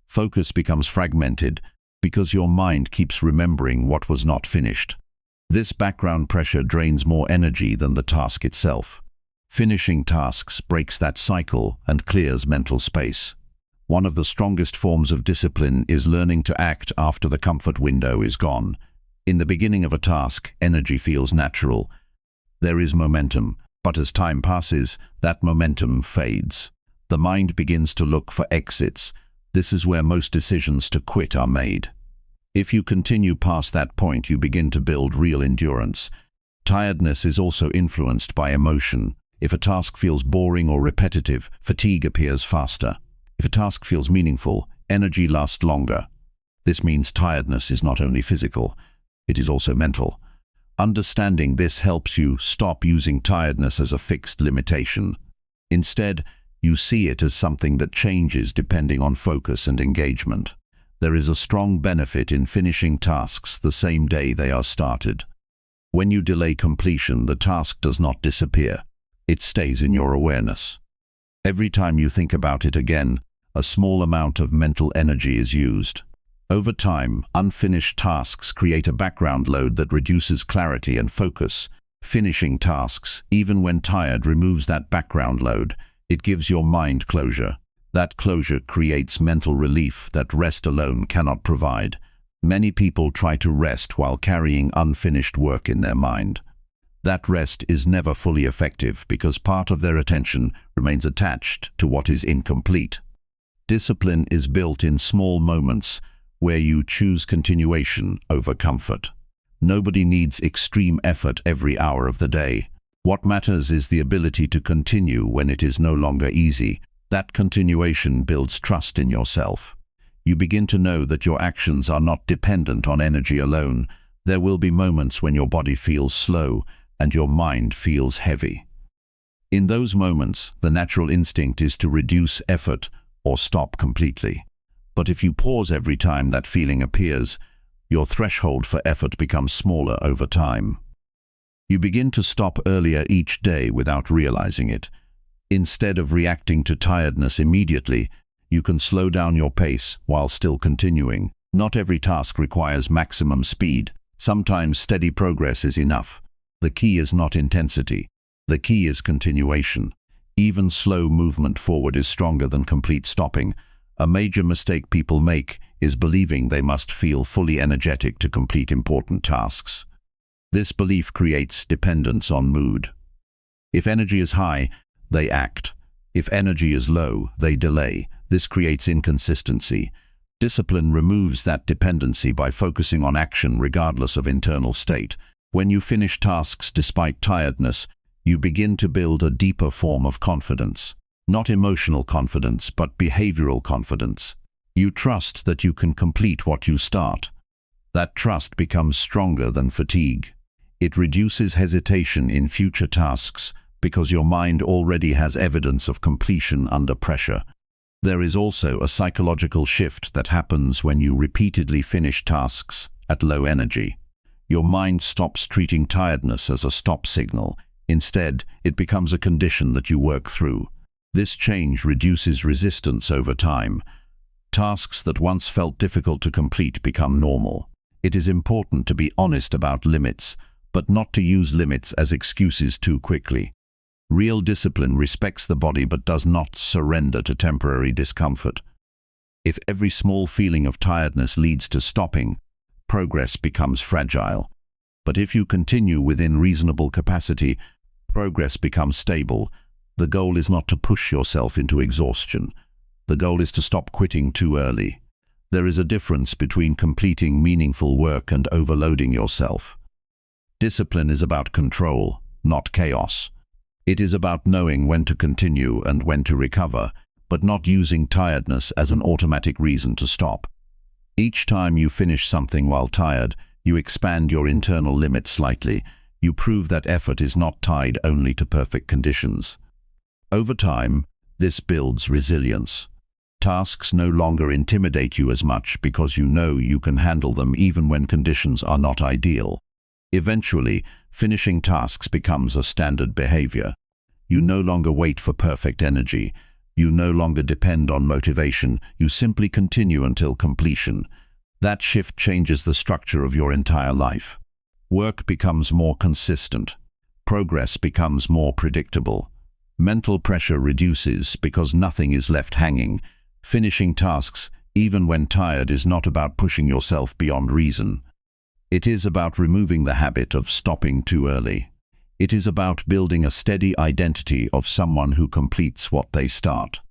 Speaker 1: Focus becomes fragmented because your mind keeps remembering what was not finished. This background pressure drains more energy than the task itself. Finishing tasks breaks that cycle and clears mental space. One of the strongest forms of discipline is learning to act after the comfort window is gone. In the beginning of a task, energy feels natural. There is momentum, but as time passes, that momentum fades. The mind begins to look for exits. This is where most decisions to quit are made. If you continue past that point, you begin to build real endurance. Tiredness is also influenced by emotion. If a task feels boring or repetitive, fatigue appears faster. If a task feels meaningful, energy lasts longer. This means tiredness is not only physical, it is also mental. Understanding this helps you stop using tiredness as a fixed limitation. Instead, you see it as something that changes depending on focus and engagement. There is a strong benefit in finishing tasks the same day they are started. When you delay completion, the task does not disappear. It stays in your awareness. Every time you think about it again, a small amount of mental energy is used. Over time, unfinished tasks create a background load that reduces clarity and focus. Finishing tasks, even when tired, removes that background load. It gives your mind closure. That closure creates mental relief that rest alone cannot provide. Many people try to rest while carrying unfinished work in their mind. That rest is never fully effective because part of their attention remains attached to what is incomplete. Discipline is built in small moments where you choose continuation over comfort. Nobody needs extreme effort every hour of the day. What matters is the ability to continue when it is no longer easy. That continuation builds trust in yourself. You begin to know that your actions are not dependent on energy alone. There will be moments when your body feels slow and your mind feels heavy. In those moments, the natural instinct is to reduce effort or stop completely. But if you pause every time that feeling appears, your threshold for effort becomes smaller over time. You begin to stop earlier each day without realizing it. Instead of reacting to tiredness immediately, you can slow down your pace while still continuing. Not every task requires maximum speed. Sometimes steady progress is enough. The key is not intensity. The key is continuation. Even slow movement forward is stronger than complete stopping. A major mistake people make is believing they must feel fully energetic to complete important tasks. This belief creates dependence on mood. If energy is high, they act. If energy is low, they delay. This creates inconsistency. Discipline removes that dependency by focusing on action regardless of internal state. When you finish tasks despite tiredness, you begin to build a deeper form of confidence. Not emotional confidence, but behavioral confidence. You trust that you can complete what you start. That trust becomes stronger than fatigue. It reduces hesitation in future tasks because your mind already has evidence of completion under pressure. There is also a psychological shift that happens when you repeatedly finish tasks at low energy. Your mind stops treating tiredness as a stop signal. Instead, it becomes a condition that you work through. This change reduces resistance over time. Tasks that once felt difficult to complete become normal. It is important to be honest about limits, but not to use limits as excuses too quickly. Real discipline respects the body but does not surrender to temporary discomfort. If every small feeling of tiredness leads to stopping, progress becomes fragile. But if you continue within reasonable capacity, progress becomes stable. The goal is not to push yourself into exhaustion. The goal is to stop quitting too early. There is a difference between completing meaningful work and overloading yourself. Discipline is about control, not chaos. It is about knowing when to continue and when to recover, but not using tiredness as an automatic reason to stop. Each time you finish something while tired, you expand your internal limit slightly. You prove that effort is not tied only to perfect conditions. Over time, this builds resilience. Tasks no longer intimidate you as much because you know you can handle them even when conditions are not ideal. Eventually, finishing tasks becomes a standard behavior. You no longer wait for perfect energy. You no longer depend on motivation. You simply continue until completion. That shift changes the structure of your entire life. Work becomes more consistent. Progress becomes more predictable. Mental pressure reduces because nothing is left hanging. Finishing tasks, even when tired, is not about pushing yourself beyond reason. It is about removing the habit of stopping too early. It is about building a steady identity of someone who completes what they start.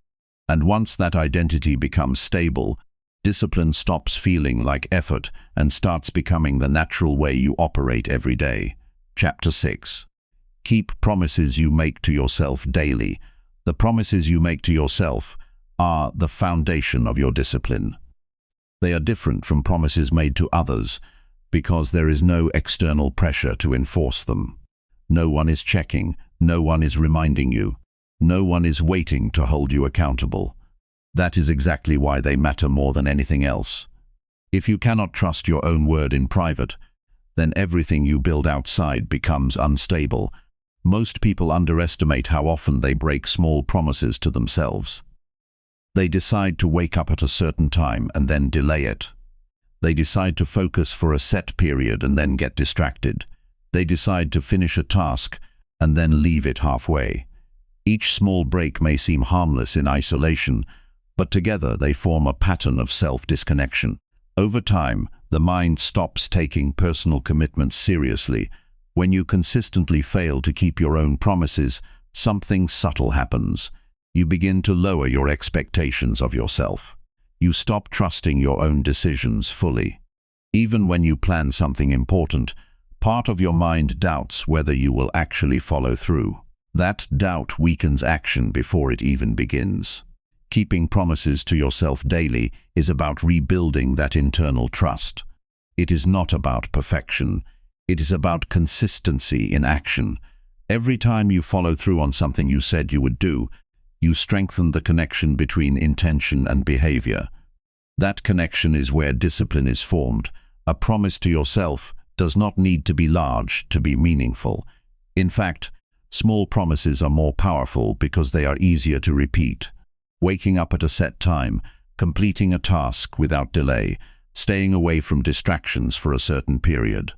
Speaker 1: And once that identity becomes stable, discipline stops feeling like effort and starts becoming the natural way you operate every day. Chapter 6. Keep promises you make to yourself daily. The promises you make to yourself are the foundation of your discipline. They are different from promises made to others because there is no external pressure to enforce them. No one is checking, no one is reminding you, no one is waiting to hold you accountable. That is exactly why they matter more than anything else. If you cannot trust your own word in private, then everything you build outside becomes unstable. Most people underestimate how often they break small promises to themselves. They decide to wake up at a certain time and then delay it. They decide to focus for a set period and then get distracted. They decide to finish a task and then leave it halfway. Each small break may seem harmless in isolation, but together they form a pattern of self-disconnection. Over time, the mind stops taking personal commitments seriously. When you consistently fail to keep your own promises, something subtle happens. You begin to lower your expectations of yourself. You stop trusting your own decisions fully. Even when you plan something important, part of your mind doubts whether you will actually follow through. That doubt weakens action before it even begins. Keeping promises to yourself daily is about rebuilding that internal trust. It is not about perfection. It is about consistency in action. Every time you follow through on something you said you would do, you strengthen the connection between intention and behavior. That connection is where discipline is formed. A promise to yourself does not need to be large to be meaningful. In fact, small promises are more powerful because they are easier to repeat. Waking up at a set time, completing a task without delay, staying away from distractions for a certain period.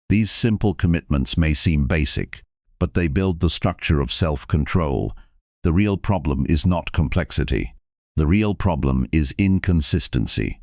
Speaker 1: These simple commitments may seem basic, but they build the structure of self-control. The real problem is not complexity. The real problem is inconsistency.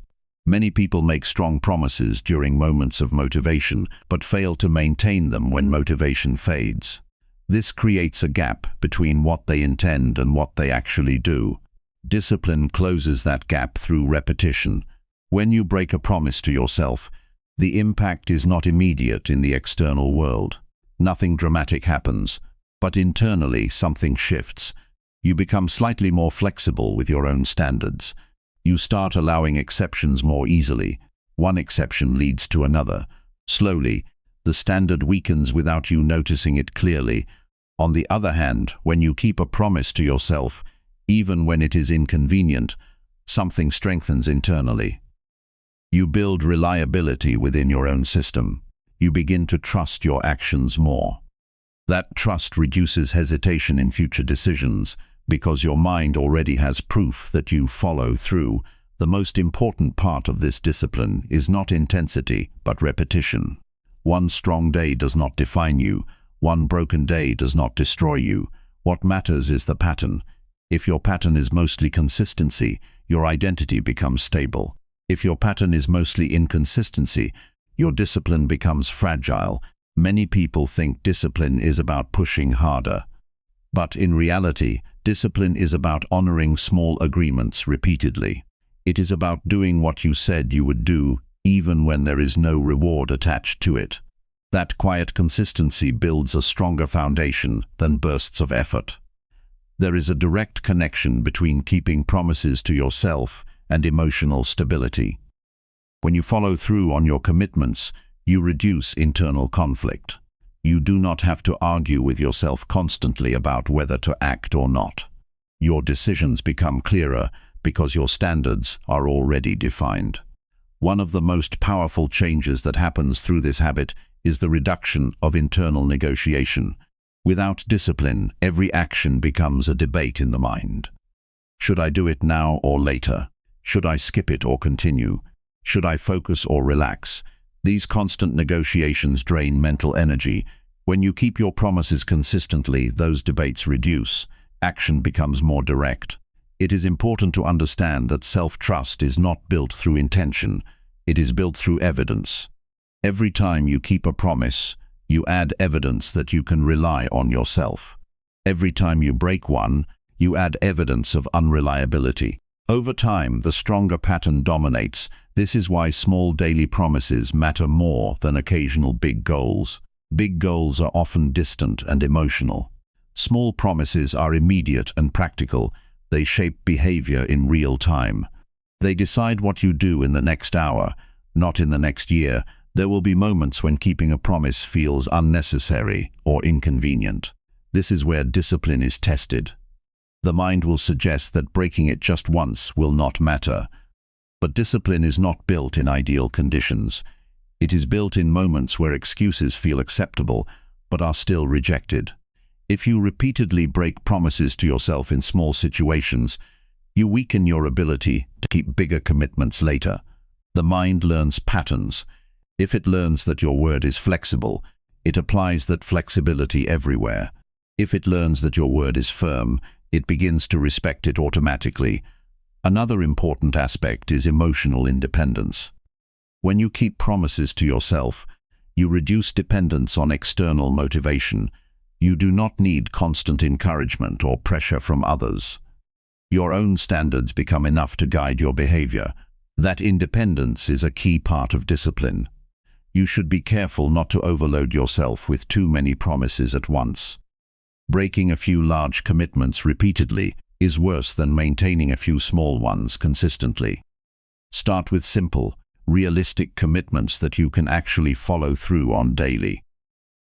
Speaker 1: Many people make strong promises during moments of motivation, but fail to maintain them when motivation fades. This creates a gap between what they intend and what they actually do. Discipline closes that gap through repetition. When you break a promise to yourself, the impact is not immediate in the external world. Nothing dramatic happens, but internally something shifts. You become slightly more flexible with your own standards. You start allowing exceptions more easily. One exception leads to another. Slowly, the standard weakens without you noticing it clearly. On the other hand, when you keep a promise to yourself, even when it is inconvenient, something strengthens internally. You build reliability within your own system. You begin to trust your actions more. That trust reduces hesitation in future decisions, because your mind already has proof that you follow through. The most important part of this discipline is not intensity, but repetition. One strong day does not define you. One broken day does not destroy you. What matters is the pattern. If your pattern is mostly consistency, your identity becomes stable. If your pattern is mostly inconsistency, your discipline becomes fragile. Many people think discipline is about pushing harder. But in reality, discipline is about honoring small agreements repeatedly. It is about doing what you said you would do, even when there is no reward attached to it. That quiet consistency builds a stronger foundation than bursts of effort. There is a direct connection between keeping promises to yourself and emotional stability. When you follow through on your commitments, you reduce internal conflict. You do not have to argue with yourself constantly about whether to act or not. Your decisions become clearer because your standards are already defined. One of the most powerful changes that happens through this habit is the reduction of internal negotiation. Without discipline, every action becomes a debate in the mind. Should I do it now or later? Should I skip it or continue? Should I focus or relax? These constant negotiations drain mental energy. When you keep your promises consistently, those debates reduce. Action becomes more direct. It is important to understand that self-trust is not built through intention. It is built through evidence. Every time you keep a promise, you add evidence that you can rely on yourself. Every time you break one, you add evidence of unreliability. Over time, the stronger pattern dominates. This is why small daily promises matter more than occasional big goals. Big goals are often distant and emotional. Small promises are immediate and practical. They shape behavior in real time. They decide what you do in the next hour, not in the next year. There will be moments when keeping a promise feels unnecessary or inconvenient. This is where discipline is tested. The mind will suggest that breaking it just once will not matter. But discipline is not built in ideal conditions. It is built in moments where excuses feel acceptable but are still rejected. If you repeatedly break promises to yourself in small situations, you weaken your ability to keep bigger commitments later. The mind learns patterns. If it learns that your word is flexible, it applies that flexibility everywhere. If it learns that your word is firm, it begins to respect it automatically. Another important aspect is emotional independence. When you keep promises to yourself, you reduce dependence on external motivation. You do not need constant encouragement or pressure from others. Your own standards become enough to guide your behavior. That independence is a key part of discipline. You should be careful not to overload yourself with too many promises at once. Breaking a few large commitments repeatedly is worse than maintaining a few small ones consistently. Start with simple, realistic commitments that you can actually follow through on daily.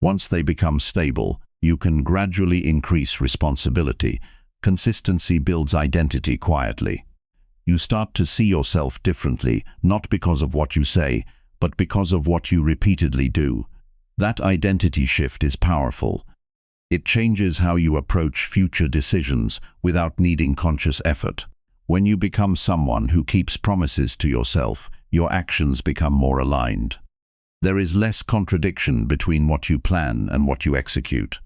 Speaker 1: Once they become stable, you can gradually increase responsibility. Consistency builds identity quietly. You start to see yourself differently, not because of what you say, but because of what you repeatedly do. That identity shift is powerful. It changes how you approach future decisions without needing conscious effort. When you become someone who keeps promises to yourself, your actions become more aligned. There is less contradiction between what you plan and what you execute.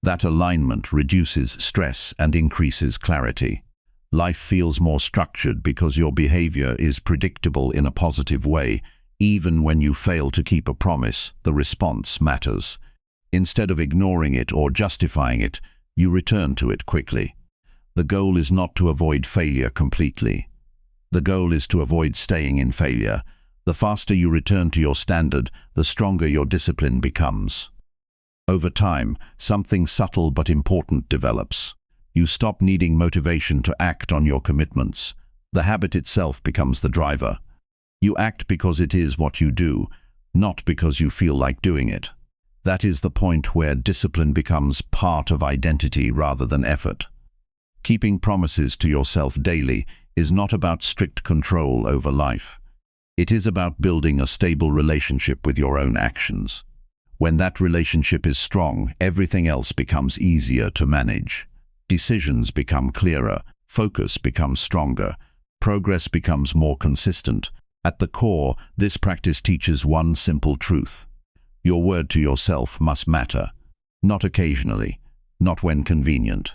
Speaker 1: That alignment reduces stress and increases clarity. Life feels more structured because your behavior is predictable in a positive way. Even when you fail to keep a promise, the response matters. Instead of ignoring it or justifying it, you return to it quickly. The goal is not to avoid failure completely. The goal is to avoid staying in failure. The faster you return to your standard, the stronger your discipline becomes. Over time, something subtle but important develops. You stop needing motivation to act on your commitments. The habit itself becomes the driver. You act because it is what you do, not because you feel like doing it. That is the point where discipline becomes part of identity rather than effort. Keeping promises to yourself daily is not about strict control over life. It is about building a stable relationship with your own actions. When that relationship is strong, everything else becomes easier to manage. Decisions become clearer, focus becomes stronger, progress becomes more consistent. At the core, this practice teaches one simple truth. Your word to yourself must matter, not occasionally, not when convenient,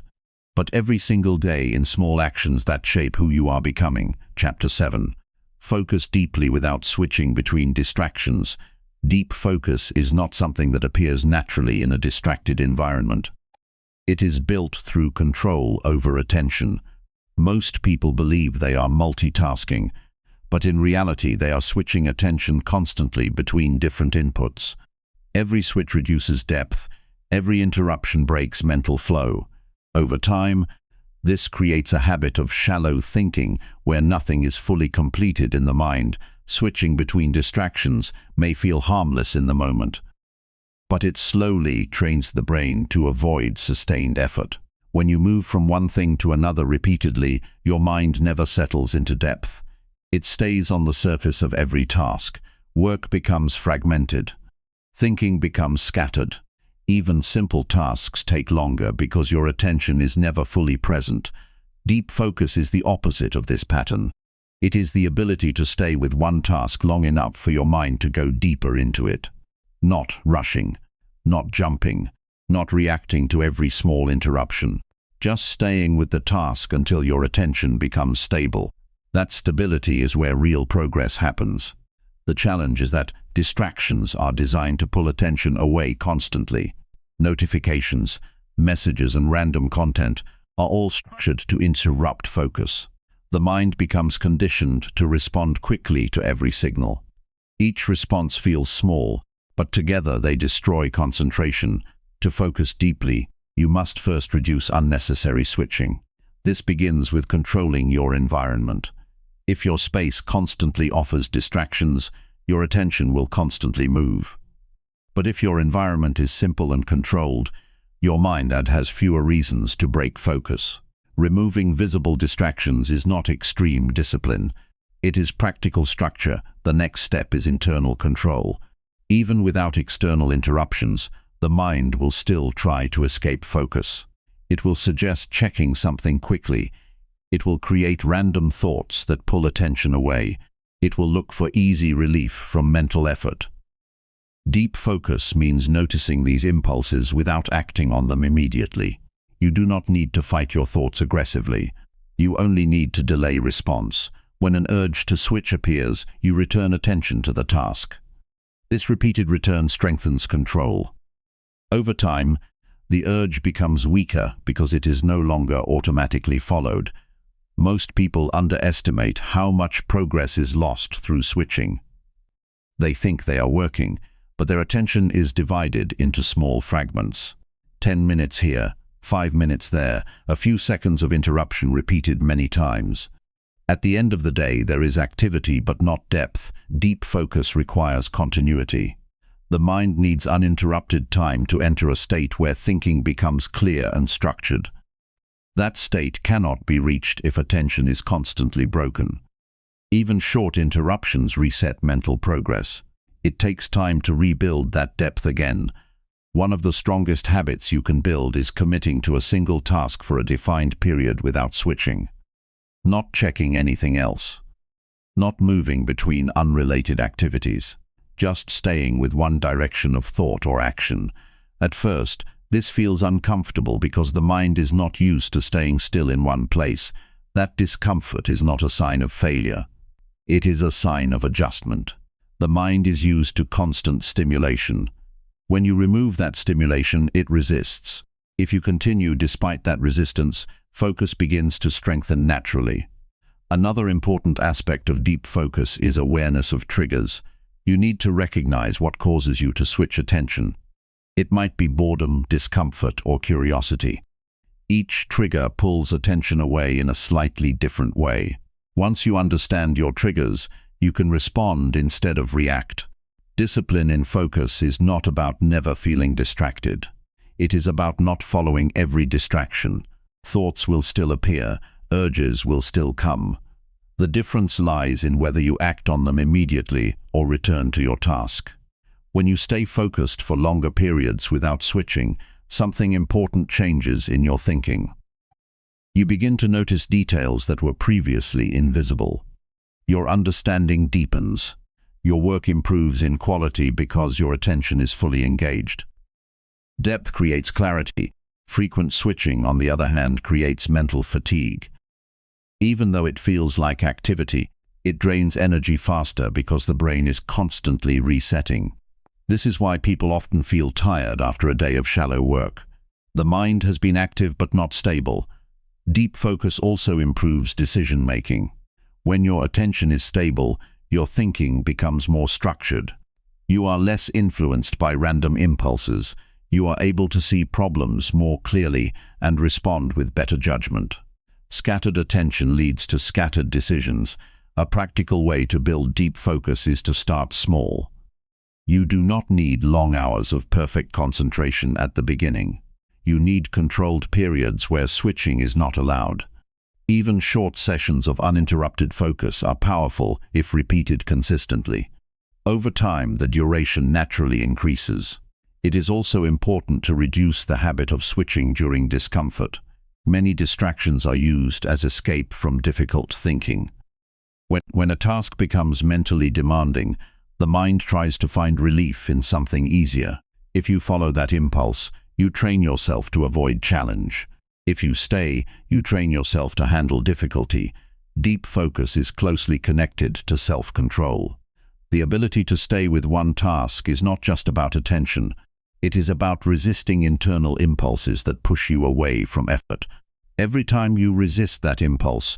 Speaker 1: but every single day in small actions that shape who you are becoming. Chapter 7. Focus deeply without switching between distractions. Deep focus is not something that appears naturally in a distracted environment. It is built through control over attention. Most people believe they are multitasking, but in reality they are switching attention constantly between different inputs. Every switch reduces depth, every interruption breaks mental flow. Over time, this creates a habit of shallow thinking where nothing is fully completed in the mind. Switching between distractions may feel harmless in the moment, but it slowly trains the brain to avoid sustained effort. When you move from one thing to another repeatedly, your mind never settles into depth. It stays on the surface of every task. Work becomes fragmented. Thinking becomes scattered. Even simple tasks take longer because your attention is never fully present. Deep focus is the opposite of this pattern. It is the ability to stay with one task long enough for your mind to go deeper into it. Not rushing, not jumping, not reacting to every small interruption. Just staying with the task until your attention becomes stable. That stability is where real progress happens. The challenge is that distractions are designed to pull attention away constantly. Notifications, messages, and random content are all structured to interrupt focus. The mind becomes conditioned to respond quickly to every signal. Each response feels small, but together they destroy concentration. To focus deeply, you must first reduce unnecessary switching. This begins with controlling your environment. If your space constantly offers distractions, your attention will constantly move. But if your environment is simple and controlled, your mind has fewer reasons to break focus. Removing visible distractions is not extreme discipline. It is practical structure. The next step is internal control. Even without external interruptions, the mind will still try to escape focus. It will suggest checking something quickly. It will create random thoughts that pull attention away. It will look for easy relief from mental effort. Deep focus means noticing these impulses without acting on them immediately. You do not need to fight your thoughts aggressively. You only need to delay response. When an urge to switch appears, you return attention to the task. This repeated return strengthens control. Over time, the urge becomes weaker because it is no longer automatically followed. Most people underestimate how much progress is lost through switching. They think they are working, but their attention is divided into small fragments. 10 minutes here, 5 minutes there, a few seconds of interruption repeated many times. At the end of the day, there is activity but not depth. Deep focus requires continuity. The mind needs uninterrupted time to enter a state where thinking becomes clear and structured. That state cannot be reached if attention is constantly broken. Even short interruptions reset mental progress. It takes time to rebuild that depth again. One of the strongest habits you can build is committing to a single task for a defined period without switching. Not checking anything else. Not moving between unrelated activities. Just staying with one direction of thought or action. At first, this feels uncomfortable because the mind is not used to staying still in one place, That discomfort is not a sign of failure. It is a sign of adjustment. The mind is used to constant stimulation. When you remove that stimulation, it resists. If you continue despite that resistance, focus begins to strengthen naturally. Another important aspect of deep focus is awareness of triggers. You need to recognize what causes you to switch attention. It might be boredom, discomfort, or curiosity. Each trigger pulls attention away in a slightly different way. Once you understand your triggers, you can respond instead of react. Discipline in focus is not about never feeling distracted. It is about not following every distraction. Thoughts will still appear, urges will still come. The difference lies in whether you act on them immediately or return to your task. When you stay focused for longer periods without switching, something important changes in your thinking. You begin to notice details that were previously invisible. Your understanding deepens. Your work improves in quality because your attention is fully engaged. Depth creates clarity. Frequent switching, on the other hand, creates mental fatigue. Even though it feels like activity, it drains energy faster because the brain is constantly resetting. This is why people often feel tired after a day of shallow work. The mind has been active but not stable. Deep focus also improves decision-making. When your attention is stable, your thinking becomes more structured. You are less influenced by random impulses. You are able to see problems more clearly and respond with better judgment. Scattered attention leads to scattered decisions. A practical way to build deep focus is to start small. You do not need long hours of perfect concentration at the beginning. You need controlled periods where switching is not allowed. Even short sessions of uninterrupted focus are powerful if repeated consistently. Over time, the duration naturally increases. It is also important to reduce the habit of switching during discomfort. Many distractions are used as escape from difficult thinking. When a task becomes mentally demanding, the mind tries to find relief in something easier. If you follow that impulse, you train yourself to avoid challenge. If you stay, you train yourself to handle difficulty. Deep focus is closely connected to self-control. The ability to stay with one task is not just about attention. It is about resisting internal impulses that push you away from effort. Every time you resist that impulse,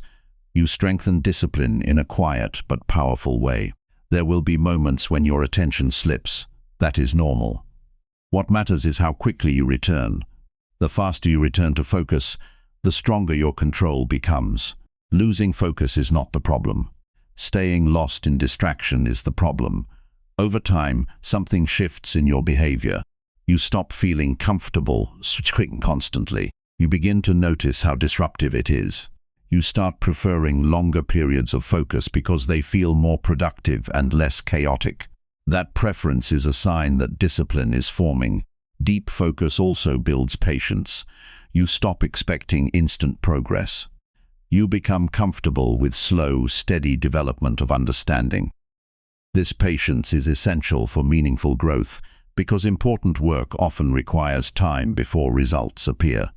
Speaker 1: you strengthen discipline in a quiet but powerful way. There will be moments when your attention slips. That is normal. What matters is how quickly you return. The faster you return to focus, the stronger your control becomes. Losing focus is not the problem. Staying lost in distraction is the problem. Over time, something shifts in your behavior. You stop feeling comfortable switching constantly. You begin to notice how disruptive it is. You start preferring longer periods of focus because they feel more productive and less chaotic. That preference is a sign that discipline is forming. Deep focus also builds patience. You stop expecting instant progress. You become comfortable with slow, steady development of understanding. This patience is essential for meaningful growth because important work often requires time before results appear.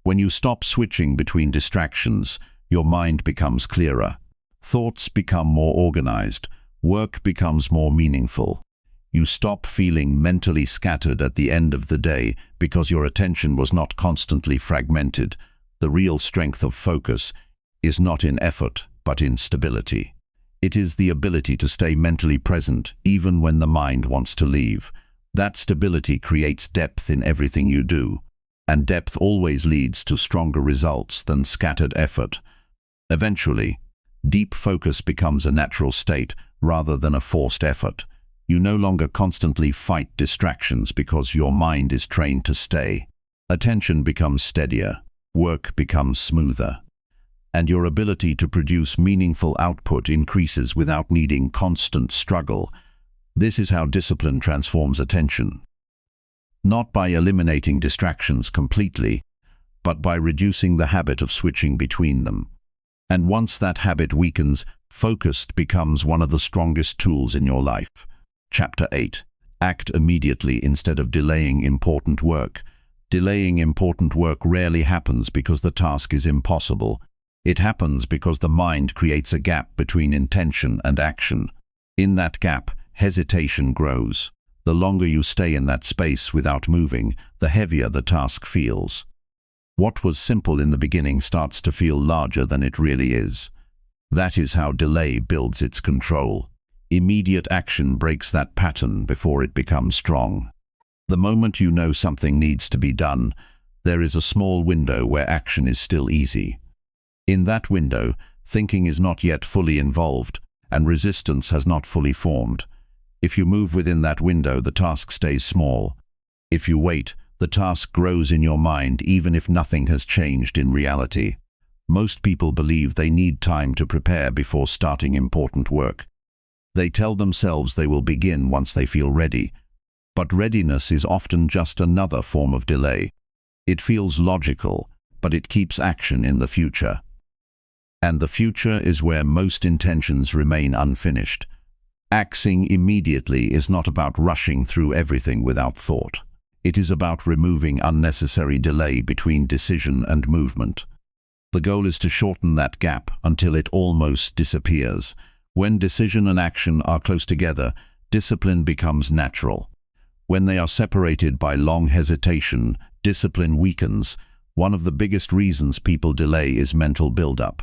Speaker 1: When you stop switching between distractions, your mind becomes clearer. Thoughts become more organized. Work becomes more meaningful. You stop feeling mentally scattered at the end of the day because your attention was not constantly fragmented. The real strength of focus is not in effort, but in stability. It is the ability to stay mentally present even when the mind wants to leave. That stability creates depth in everything you do, and depth always leads to stronger results than scattered effort. Eventually, deep focus becomes a natural state rather than a forced effort. You no longer constantly fight distractions because your mind is trained to stay. Attention becomes steadier, work becomes smoother, and your ability to produce meaningful output increases without needing constant struggle. This is how discipline transforms attention. Not by eliminating distractions completely, but by reducing the habit of switching between them. And once that habit weakens, focus becomes one of the strongest tools in your life. Chapter 8. Act immediately instead of delaying important work. Delaying important work rarely happens because the task is impossible. It happens because the mind creates a gap between intention and action. In that gap, hesitation grows. The longer you stay in that space without moving, the heavier the task feels. What was simple in the beginning starts to feel larger than it really is. That is how delay builds its control. Immediate action breaks that pattern before it becomes strong. The moment you know something needs to be done, there is a small window where action is still easy. In that window, thinking is not yet fully involved, and resistance has not fully formed. If you move within that window, the task stays small. If you wait, the task grows in your mind even if nothing has changed in reality. Most people believe they need time to prepare before starting important work. They tell themselves they will begin once they feel ready. But readiness is often just another form of delay. It feels logical, but it keeps action in the future. And the future is where most intentions remain unfinished. Acting immediately is not about rushing through everything without thought. It is about removing unnecessary delay between decision and movement. The goal is to shorten that gap until it almost disappears. When decision and action are close together, discipline becomes natural. When they are separated by long hesitation, discipline weakens. One of the biggest reasons people delay is mental buildup.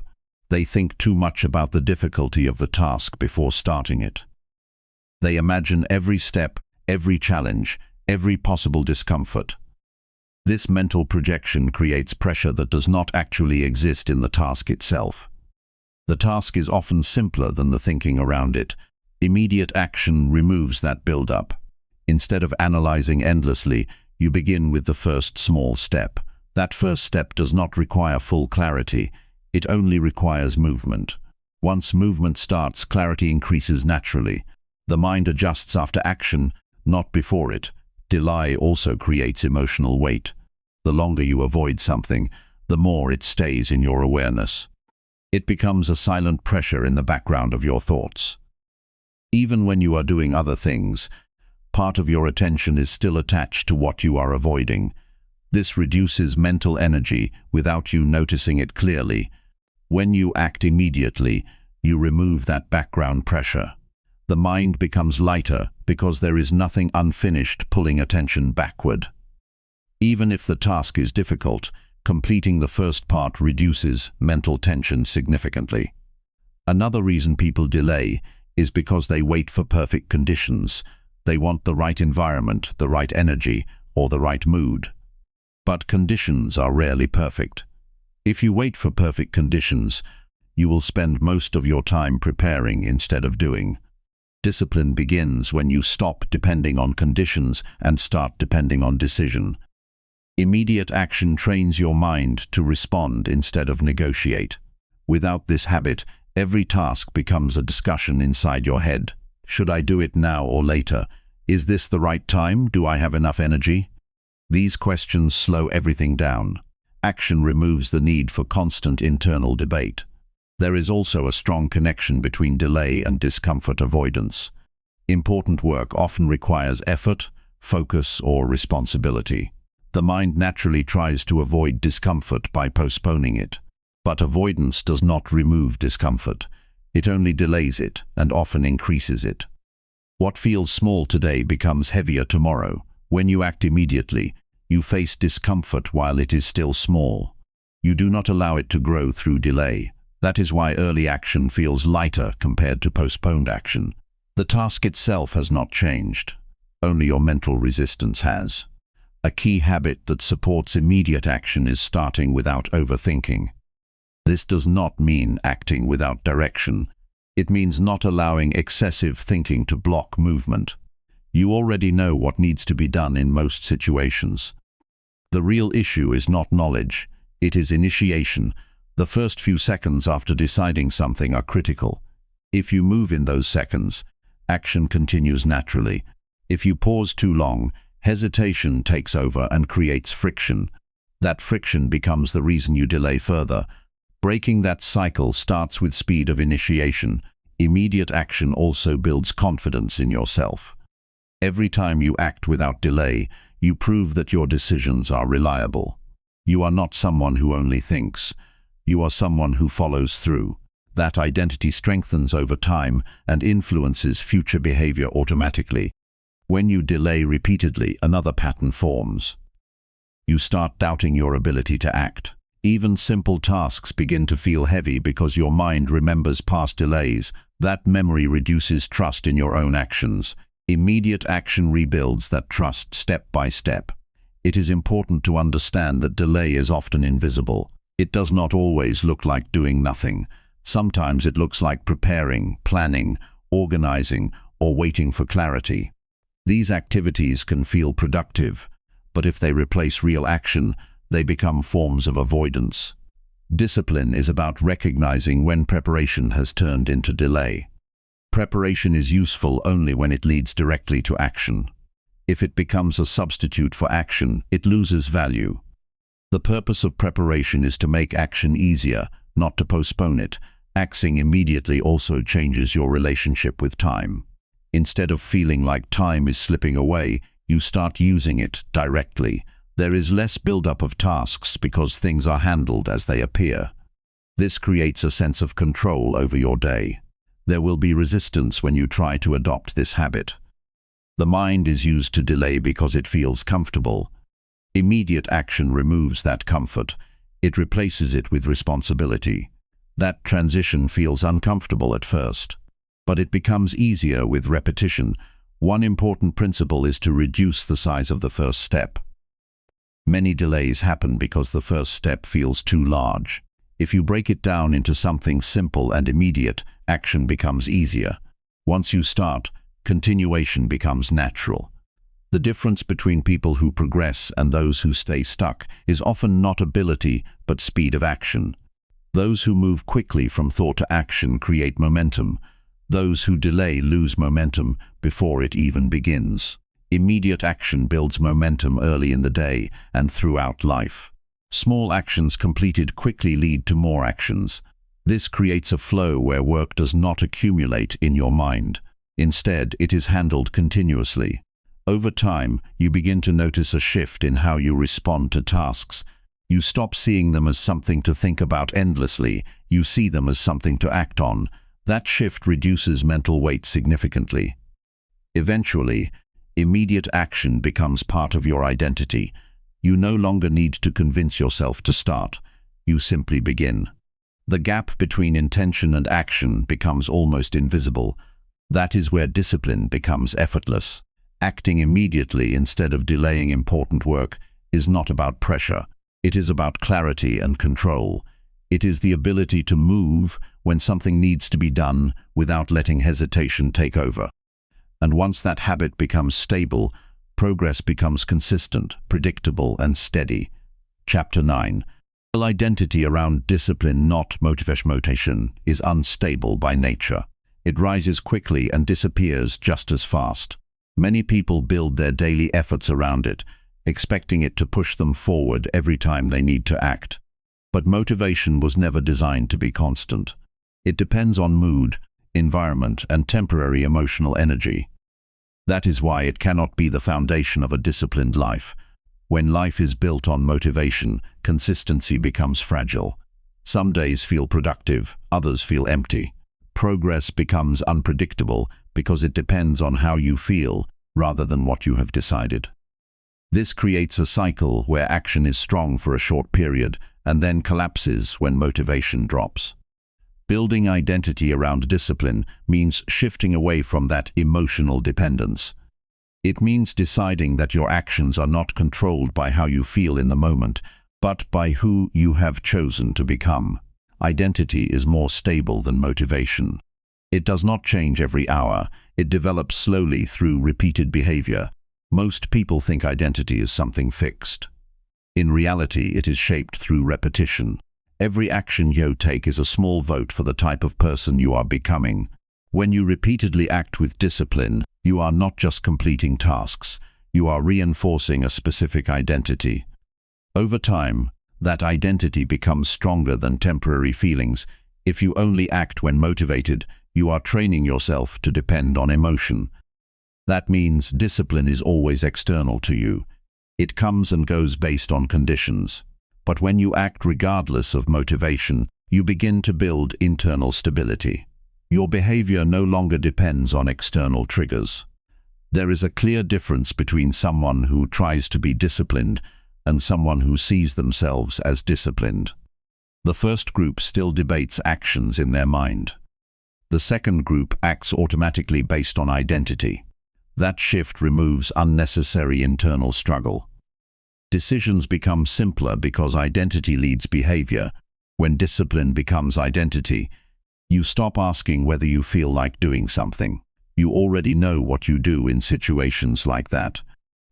Speaker 1: They think too much about the difficulty of the task before starting it. They imagine every step, every challenge, every possible discomfort. This mental projection creates pressure that does not actually exist in the task itself. The task is often simpler than the thinking around it. Immediate action removes that build-up. Instead of analyzing endlessly, you begin with the first small step. That first step does not require full clarity. It only requires movement. Once movement starts, clarity increases naturally. The mind adjusts after action, not before it. Delay also creates emotional weight. The longer you avoid something, the more it stays in your awareness. It becomes a silent pressure in the background of your thoughts. Even when you are doing other things, part of your attention is still attached to what you are avoiding. This reduces mental energy without you noticing it clearly. When you act immediately, you remove that background pressure. The mind becomes lighter because there is nothing unfinished pulling attention backward. Even if the task is difficult, completing the first part reduces mental tension significantly. Another reason people delay is because they wait for perfect conditions. They want the right environment, the right energy, or the right mood. But conditions are rarely perfect. If you wait for perfect conditions, you will spend most of your time preparing instead of doing. Discipline begins when you stop depending on conditions and start depending on decision. Immediate action trains your mind to respond instead of negotiate. Without this habit, every task becomes a discussion inside your head. Should I do it now or later? Is this the right time? Do I have enough energy? These questions slow everything down. Action removes the need for constant internal debate. There is also a strong connection between delay and discomfort avoidance. Important work often requires effort, focus, or responsibility. The mind naturally tries to avoid discomfort by postponing it. But avoidance does not remove discomfort. It only delays it and often increases it. What feels small today becomes heavier tomorrow. When you act immediately, you face discomfort while it is still small. You do not allow it to grow through delay. That is why early action feels lighter compared to postponed action. The task itself has not changed. Only your mental resistance has. A key habit that supports immediate action is starting without overthinking. This does not mean acting without direction. It means not allowing excessive thinking to block movement. You already know what needs to be done in most situations. The real issue is not knowledge, it is initiation. The first few seconds after deciding something are critical. If you move in those seconds, action continues naturally. If you pause too long, hesitation takes over and creates friction. That friction becomes the reason you delay further. Breaking that cycle starts with speed of initiation. Immediate action also builds confidence in yourself. Every time you act without delay, you prove that your decisions are reliable. You are not someone who only thinks. You are someone who follows through. That identity strengthens over time and influences future behavior automatically. When you delay repeatedly, another pattern forms. You start doubting your ability to act. Even simple tasks begin to feel heavy because your mind remembers past delays. That memory reduces trust in your own actions. Immediate action rebuilds that trust step by step. It is important to understand that delay is often invisible. It does not always look like doing nothing. Sometimes it looks like preparing, planning, organizing, or waiting for clarity. These activities can feel productive, but if they replace real action, they become forms of avoidance. Discipline is about recognizing when preparation has turned into delay. Preparation is useful only when it leads directly to action. If it becomes a substitute for action, it loses value. The purpose of preparation is to make action easier, not to postpone it. Acting immediately also changes your relationship with time. Instead of feeling like time is slipping away, you start using it directly. There is less buildup of tasks because things are handled as they appear. This creates a sense of control over your day. There will be resistance when you try to adopt this habit. The mind is used to delay because it feels comfortable. Immediate action removes that comfort. It replaces it with responsibility. That transition feels uncomfortable at first, but it becomes easier with repetition. One important principle is to reduce the size of the first step. Many delays happen because the first step feels too large. If you break it down into something simple and immediate, action becomes easier. Once you start, continuation becomes natural. The difference between people who progress and those who stay stuck is often not ability, but speed of action. Those who move quickly from thought to action create momentum. Those who delay lose momentum before it even begins. Immediate action builds momentum early in the day and throughout life. Small actions completed quickly lead to more actions. This creates a flow where work does not accumulate in your mind. Instead, it is handled continuously. Over time, you begin to notice a shift in how you respond to tasks. You stop seeing them as something to think about endlessly. You see them as something to act on. That shift reduces mental weight significantly. Eventually, immediate action becomes part of your identity. You no longer need to convince yourself to start. You simply begin. The gap between intention and action becomes almost invisible. That is where discipline becomes effortless. Acting immediately instead of delaying important work is not about pressure. It is about clarity and control. It is the ability to move when something needs to be done without letting hesitation take over. And once that habit becomes stable, progress becomes consistent, predictable, and steady. Chapter 9. Identity around discipline, not motivation, is unstable by nature. It rises quickly and disappears just as fast. Many people build their daily efforts around it, expecting it to push them forward every time they need to act. But motivation was never designed to be constant. It depends on mood, environment, and temporary emotional energy. That is why it cannot be the foundation of a disciplined life. When life is built on motivation, consistency becomes fragile. Some days feel productive, others feel empty. Progress becomes unpredictable because it depends on how you feel rather than what you have decided. This creates a cycle where action is strong for a short period and then collapses when motivation drops. Building identity around discipline means shifting away from that emotional dependence. It means deciding that your actions are not controlled by how you feel in the moment, but by who you have chosen to become. Identity is more stable than motivation. It does not change every hour. It develops slowly through repeated behavior. Most people think identity is something fixed. In reality, it is shaped through repetition. Every action you take is a small vote for the type of person you are becoming. When you repeatedly act with discipline, you are not just completing tasks. You are reinforcing a specific identity. Over time, that identity becomes stronger than temporary feelings. If you only act when motivated, you are training yourself to depend on emotion. That means discipline is always external to you. It comes and goes based on conditions. But when you act regardless of motivation, you begin to build internal stability. Your behavior no longer depends on external triggers. There is a clear difference between someone who tries to be disciplined and someone who sees themselves as disciplined. The first group still debates actions in their mind. The second group acts automatically based on identity. That shift removes unnecessary internal struggle. Decisions become simpler because identity leads behavior. When discipline becomes identity, you stop asking whether you feel like doing something. You already know what you do in situations like that.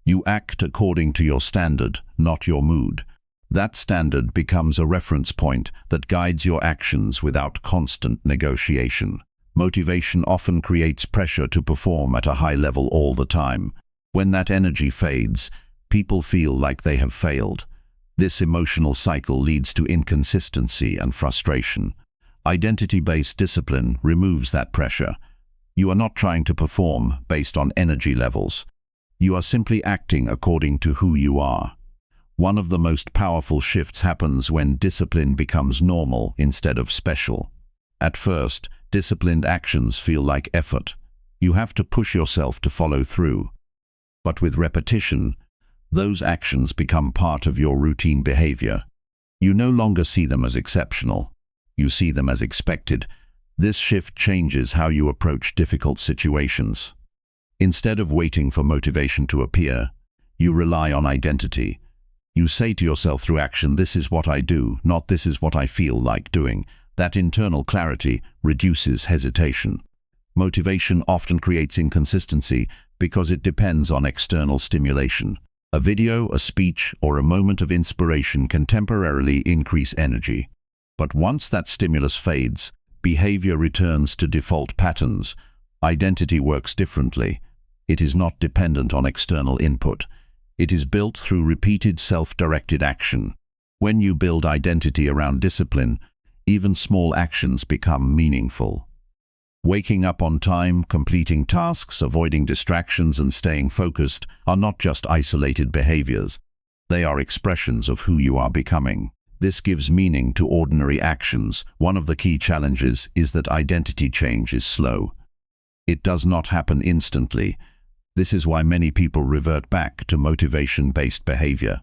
Speaker 1: You act according to your standard, not your mood. That standard becomes a reference point that guides your actions without constant negotiation. Motivation often creates pressure to perform at a high level all the time. When that energy fades, people feel like they have failed. This emotional cycle leads to inconsistency and frustration. Identity-based discipline removes that pressure. You are not trying to perform based on energy levels. You are simply acting according to who you are. One of the most powerful shifts happens when discipline becomes normal instead of special. At first, disciplined actions feel like effort. You have to push yourself to follow through. But with repetition, those actions become part of your routine behavior. You no longer see them as exceptional. You see them as expected. This shift changes how you approach difficult situations. Instead of waiting for motivation to appear, you rely on identity. You say to yourself through action, "This is what I do, not this is what I feel like doing." That internal clarity reduces hesitation. Motivation often creates inconsistency because it depends on external stimulation. A video, a speech, or a moment of inspiration can temporarily increase energy. But once that stimulus fades, behavior returns to default patterns. Identity works differently. It is not dependent on external input. It is built through repeated self-directed action. When you build identity around discipline, even small actions become meaningful. Waking up on time, completing tasks, avoiding distractions, and staying focused are not just isolated behaviors. They are expressions of who you are becoming. This gives meaning to ordinary actions. One of the key challenges is that identity change is slow. It does not happen instantly. This is why many people revert back to motivation-based behavior.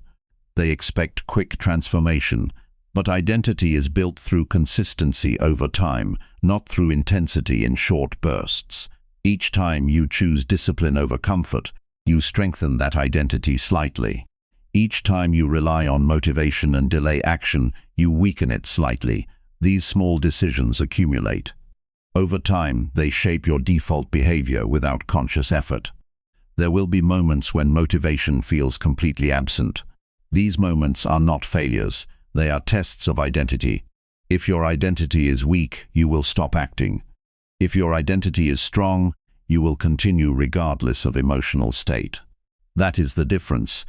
Speaker 1: They expect quick transformation, but identity is built through consistency over time, not through intensity in short bursts. Each time you choose discipline over comfort, you strengthen that identity slightly. Each time you rely on motivation and delay action, you weaken it slightly. These small decisions accumulate. Over time, they shape your default behavior without conscious effort. There will be moments when motivation feels completely absent. These moments are not failures. They are tests of identity. If your identity is weak, you will stop acting. If your identity is strong, you will continue regardless of emotional state. That is the difference.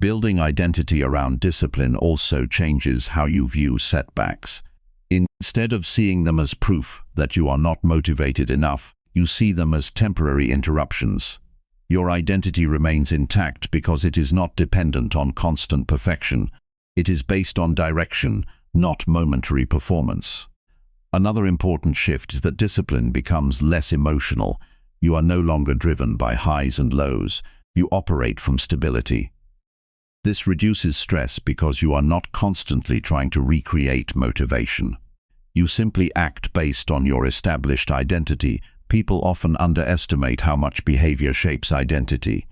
Speaker 1: Building identity around discipline also changes how you view setbacks. Instead of seeing them as proof that you are not motivated enough, you see them as temporary interruptions. Your identity remains intact because it is not dependent on constant perfection. It is based on direction, not momentary performance. Another important shift is that discipline becomes less emotional. You are no longer driven by highs and lows. You operate from stability. This reduces stress because you are not constantly trying to recreate motivation. You simply act based on your established identity. People often underestimate how much behavior shapes identity.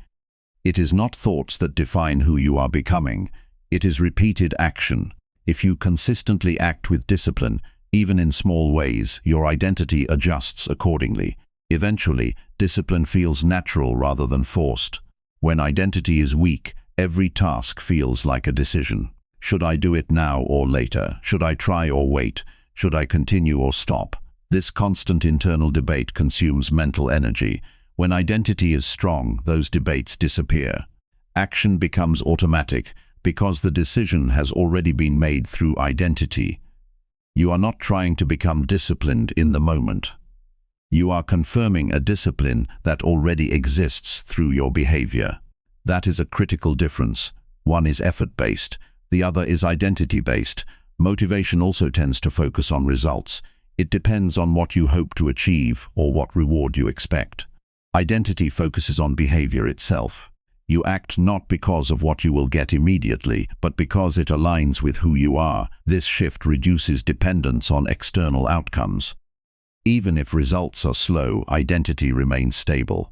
Speaker 1: It is not thoughts that define who you are becoming. It is repeated action. If you consistently act with discipline, even in small ways, your identity adjusts accordingly. Eventually, discipline feels natural rather than forced. When identity is weak, every task feels like a decision. Should I do it now or later? Should I try or wait? Should I continue or stop? This constant internal debate consumes mental energy. When identity is strong, those debates disappear. Action becomes automatic because the decision has already been made through identity. You are not trying to become disciplined in the moment. You are confirming a discipline that already exists through your behavior. That is a critical difference. One is effort-based, The other is identity-based. Motivation also tends to focus on results. It depends on what you hope to achieve or what reward you expect. Identity focuses on behavior itself. You act not because of what you will get immediately, but because it aligns with who you are. This shift reduces dependence on external outcomes. Even if results are slow, identity remains stable.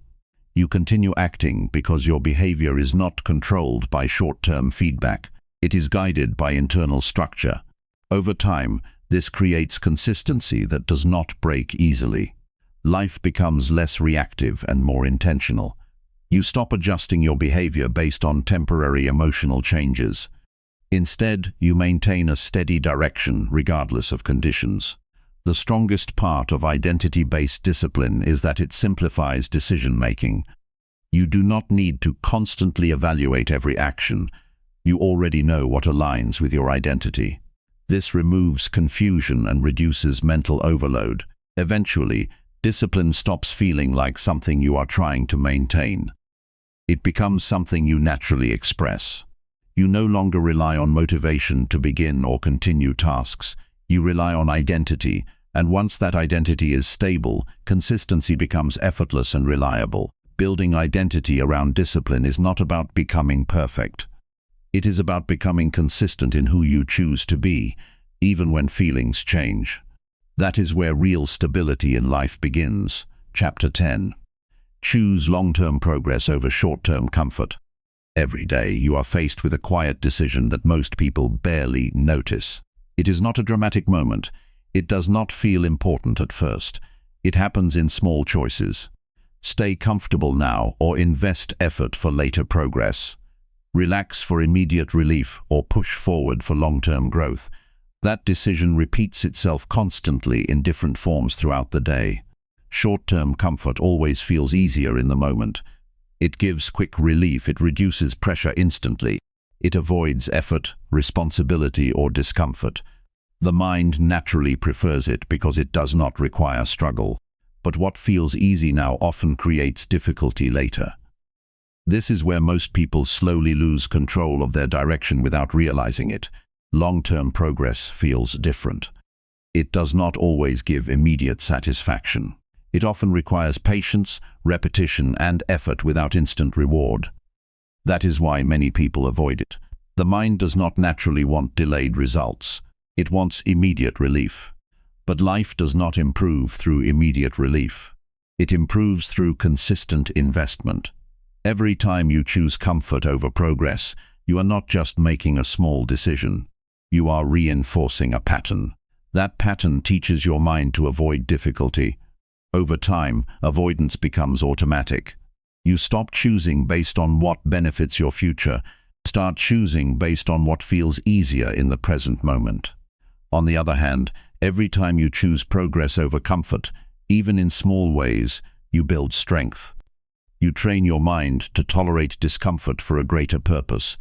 Speaker 1: You continue acting because your behavior is not controlled by short-term feedback. It is guided by internal structure. Over time, this creates consistency that does not break easily. Life becomes less reactive and more intentional. You stop adjusting your behavior based on temporary emotional changes. Instead, you maintain a steady direction regardless of conditions. The strongest part of identity-based discipline is that it simplifies decision-making. You do not need to constantly evaluate every action. You already know what aligns with your identity. This removes confusion and reduces mental overload. Eventually, discipline stops feeling like something you are trying to maintain. It becomes something you naturally express. You no longer rely on motivation to begin or continue tasks. You rely on identity, and once that identity is stable, consistency becomes effortless and reliable. Building identity around discipline is not about becoming perfect. It is about becoming consistent in who you choose to be, even when feelings change. That is where real stability in life begins. Chapter 10. Choose long-term progress over short-term comfort. Every day you are faced with a quiet decision that most people barely notice. It is not a dramatic moment. It does not feel important at first. It happens in small choices. Stay comfortable now or invest effort for later progress. Relax for immediate relief or push forward for long-term growth. That decision repeats itself constantly in different forms throughout the day. Short-term comfort always feels easier in the moment. It gives quick relief. It reduces pressure instantly. It avoids effort, responsibility, or discomfort. The mind naturally prefers it because it does not require struggle. But what feels easy now often creates difficulty later. This is where most people slowly lose control of their direction without realizing it. Long-term progress feels different. It does not always give immediate satisfaction. It often requires patience, repetition, and effort without instant reward. That is why many people avoid it. The mind does not naturally want delayed results. It wants immediate relief. But life does not improve through immediate relief. It improves through consistent investment. Every time you choose comfort over progress, you are not just making a small decision. You are reinforcing a pattern. That pattern teaches your mind to avoid difficulty. Over time, avoidance becomes automatic. You stop choosing based on what benefits your future. Start choosing based on what feels easier in the present moment. On the other hand, every time you choose progress over comfort, even in small ways, you build strength. You train your mind to tolerate discomfort for a greater purpose.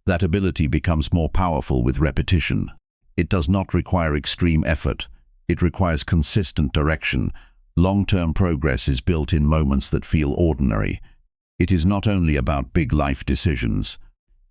Speaker 1: That ability becomes more powerful with repetition. It does not require extreme effort. It requires consistent direction. Long-term progress is built in moments that feel ordinary. It is not only about big life decisions.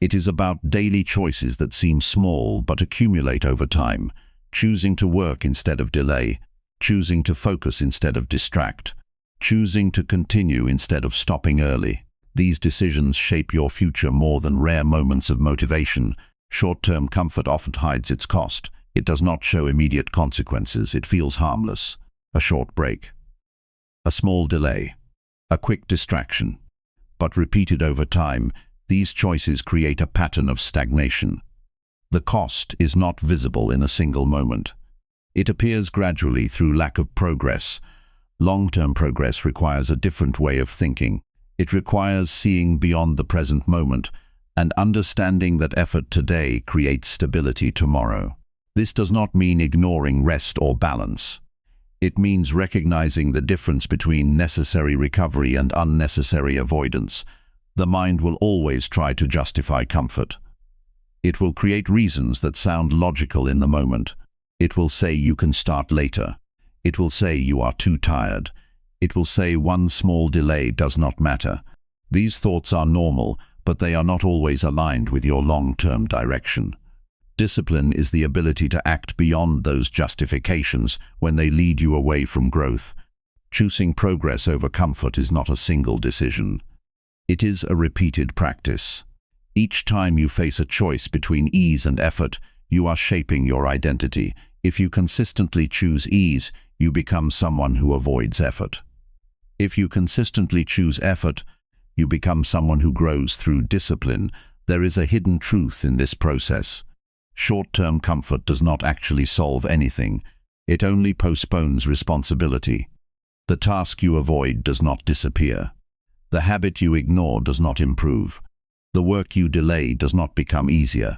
Speaker 1: It is about daily choices that seem small but accumulate over time. Choosing to work instead of delay. Choosing to focus instead of distract. Choosing to continue instead of stopping early. These decisions shape your future more than rare moments of motivation. Short-term comfort often hides its cost. It does not show immediate consequences. It feels harmless. A short break. A small delay. A quick distraction. But repeated over time, these choices create a pattern of stagnation. The cost is not visible in a single moment. It appears gradually through lack of progress. Long-term progress requires a different way of thinking. It requires seeing beyond the present moment and understanding that effort today creates stability tomorrow. This does not mean ignoring rest or balance. It means recognizing the difference between necessary recovery and unnecessary avoidance. The mind will always try to justify comfort. It will create reasons that sound logical in the moment. It will say you can start later. It will say you are too tired. It will say one small delay does not matter. These thoughts are normal, but they are not always aligned with your long-term direction. Discipline is the ability to act beyond those justifications when they lead you away from growth. Choosing progress over comfort is not a single decision. It is a repeated practice. Each time you face a choice between ease and effort, you are shaping your identity. If you consistently choose ease, you become someone who avoids effort. If you consistently choose effort, you become someone who grows through discipline. There is a hidden truth in this process. Short-term comfort does not actually solve anything. It only postpones responsibility. The task you avoid does not disappear. The habit you ignore does not improve. The work you delay does not become easier.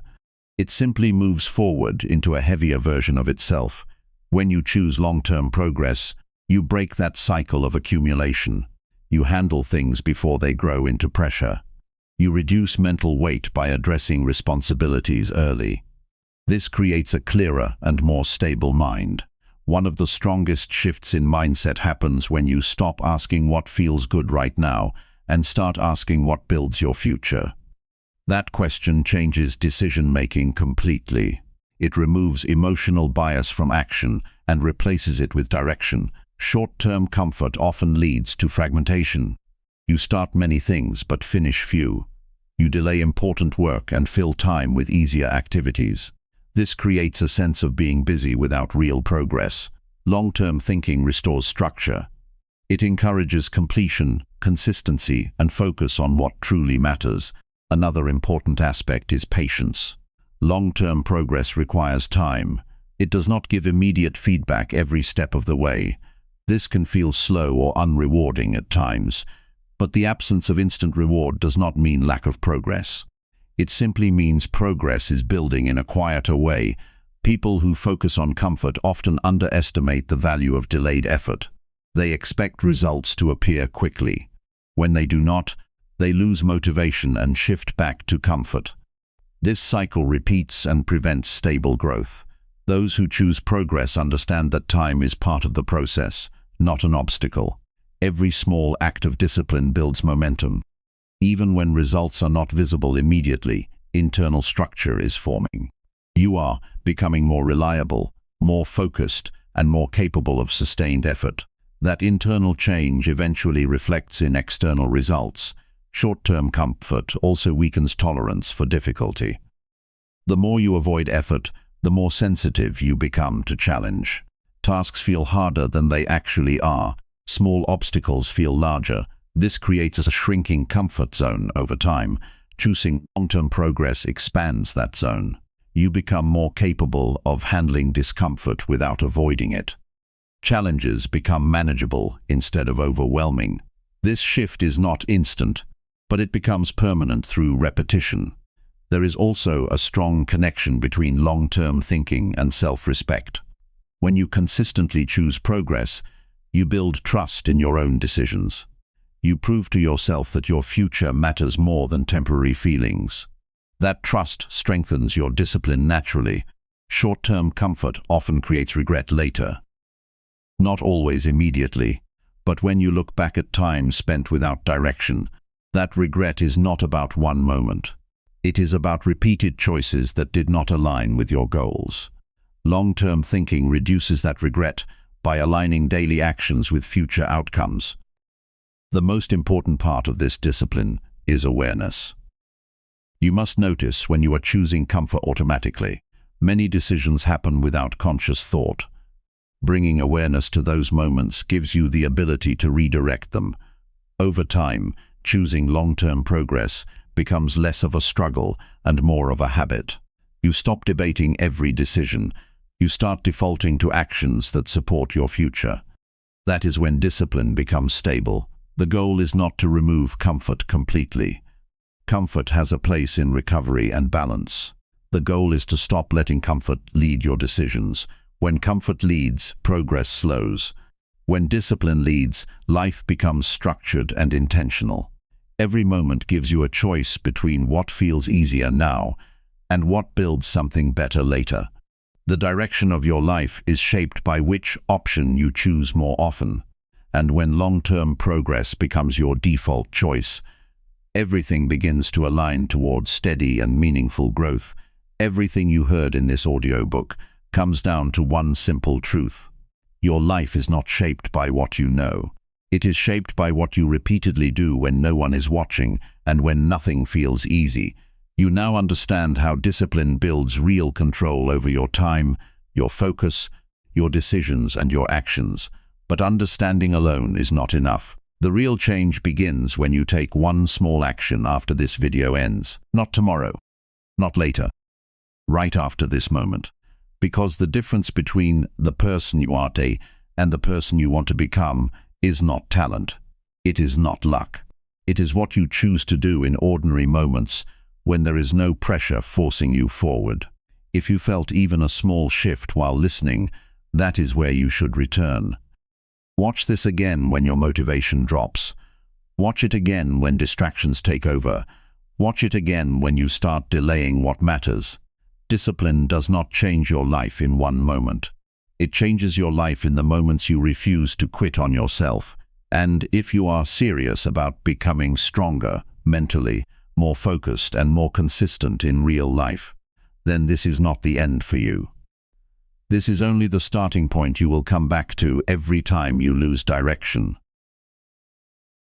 Speaker 1: It simply moves forward into a heavier version of itself. When you choose long-term progress, you break that cycle of accumulation. You handle things before they grow into pressure. You reduce mental weight by addressing responsibilities early. This creates a clearer and more stable mind. One of the strongest shifts in mindset happens when you stop asking what feels good right now and start asking what builds your future. That question changes decision-making completely. It removes emotional bias from action and replaces it with direction. Short-term comfort often leads to fragmentation. You start many things but finish few. You delay important work and fill time with easier activities. This creates a sense of being busy without real progress. Long-term thinking restores structure. It encourages completion, consistency, and focus on what truly matters. Another important aspect is patience. Long-term progress requires time. It does not give immediate feedback every step of the way. This can feel slow or unrewarding at times, but the absence of instant reward does not mean lack of progress. It simply means progress is building in a quieter way. People who focus on comfort often underestimate the value of delayed effort. They expect results to appear quickly. When they do not, they lose motivation and shift back to comfort. This cycle repeats and prevents stable growth. Those who choose progress understand that time is part of the process, not an obstacle. Every small act of discipline builds momentum. Even when results are not visible immediately, internal structure is forming. You are becoming more reliable, more focused, and more capable of sustained effort. That internal change eventually reflects in external results. Short-term comfort also weakens tolerance for difficulty. The more you avoid effort, the more sensitive you become to challenge. Tasks feel harder than they actually are. Small obstacles feel larger. This creates a shrinking comfort zone over time. Choosing long-term progress expands that zone. You become more capable of handling discomfort without avoiding it. Challenges become manageable instead of overwhelming. This shift is not instant, but it becomes permanent through repetition. There is also a strong connection between long-term thinking and self-respect. When you consistently choose progress, you build trust in your own decisions. You prove to yourself that your future matters more than temporary feelings. That trust strengthens your discipline naturally. Short-term comfort often creates regret later. Not always immediately, but when you look back at time spent without direction, that regret is not about one moment. It is about repeated choices that did not align with your goals. Long-term thinking reduces that regret by aligning daily actions with future outcomes. The most important part of this discipline is awareness. You must notice when you are choosing comfort automatically. Many decisions happen without conscious thought. Bringing awareness to those moments gives you the ability to redirect them. Over time, choosing long-term progress becomes less of a struggle and more of a habit. You stop debating every decision. You start defaulting to actions that support your future. That is when discipline becomes stable. The goal is not to remove comfort completely. Comfort has a place in recovery and balance. The goal is to stop letting comfort lead your decisions. When comfort leads, progress slows. When discipline leads, life becomes structured and intentional. Every moment gives you a choice between what feels easier now and what builds something better later. The direction of your life is shaped by which option you choose more often. And when long-term progress becomes your default choice, everything begins to align towards steady and meaningful growth. Everything you heard in this audiobook comes down to one simple truth. Your life is not shaped by what you know. It is shaped by what you repeatedly do when no one is watching and when nothing feels easy. You now understand how discipline builds real control over your time, your focus, your decisions and your actions. But understanding alone is not enough. The real change begins when you take one small action after this video ends. Not tomorrow, not later, right after this moment. Because the difference between the person you are today and the person you want to become is not talent. It is not luck. It is what you choose to do in ordinary moments when there is no pressure forcing you forward. If you felt even a small shift while listening, that is where you should return. Watch this again when your motivation drops. Watch it again when distractions take over. Watch it again when you start delaying what matters. Discipline does not change your life in one moment. It changes your life in the moments you refuse to quit on yourself. And if you are serious about becoming stronger, mentally, more focused and more consistent in real life, then this is not the end for you. This is only the starting point you will come back to every time you lose direction.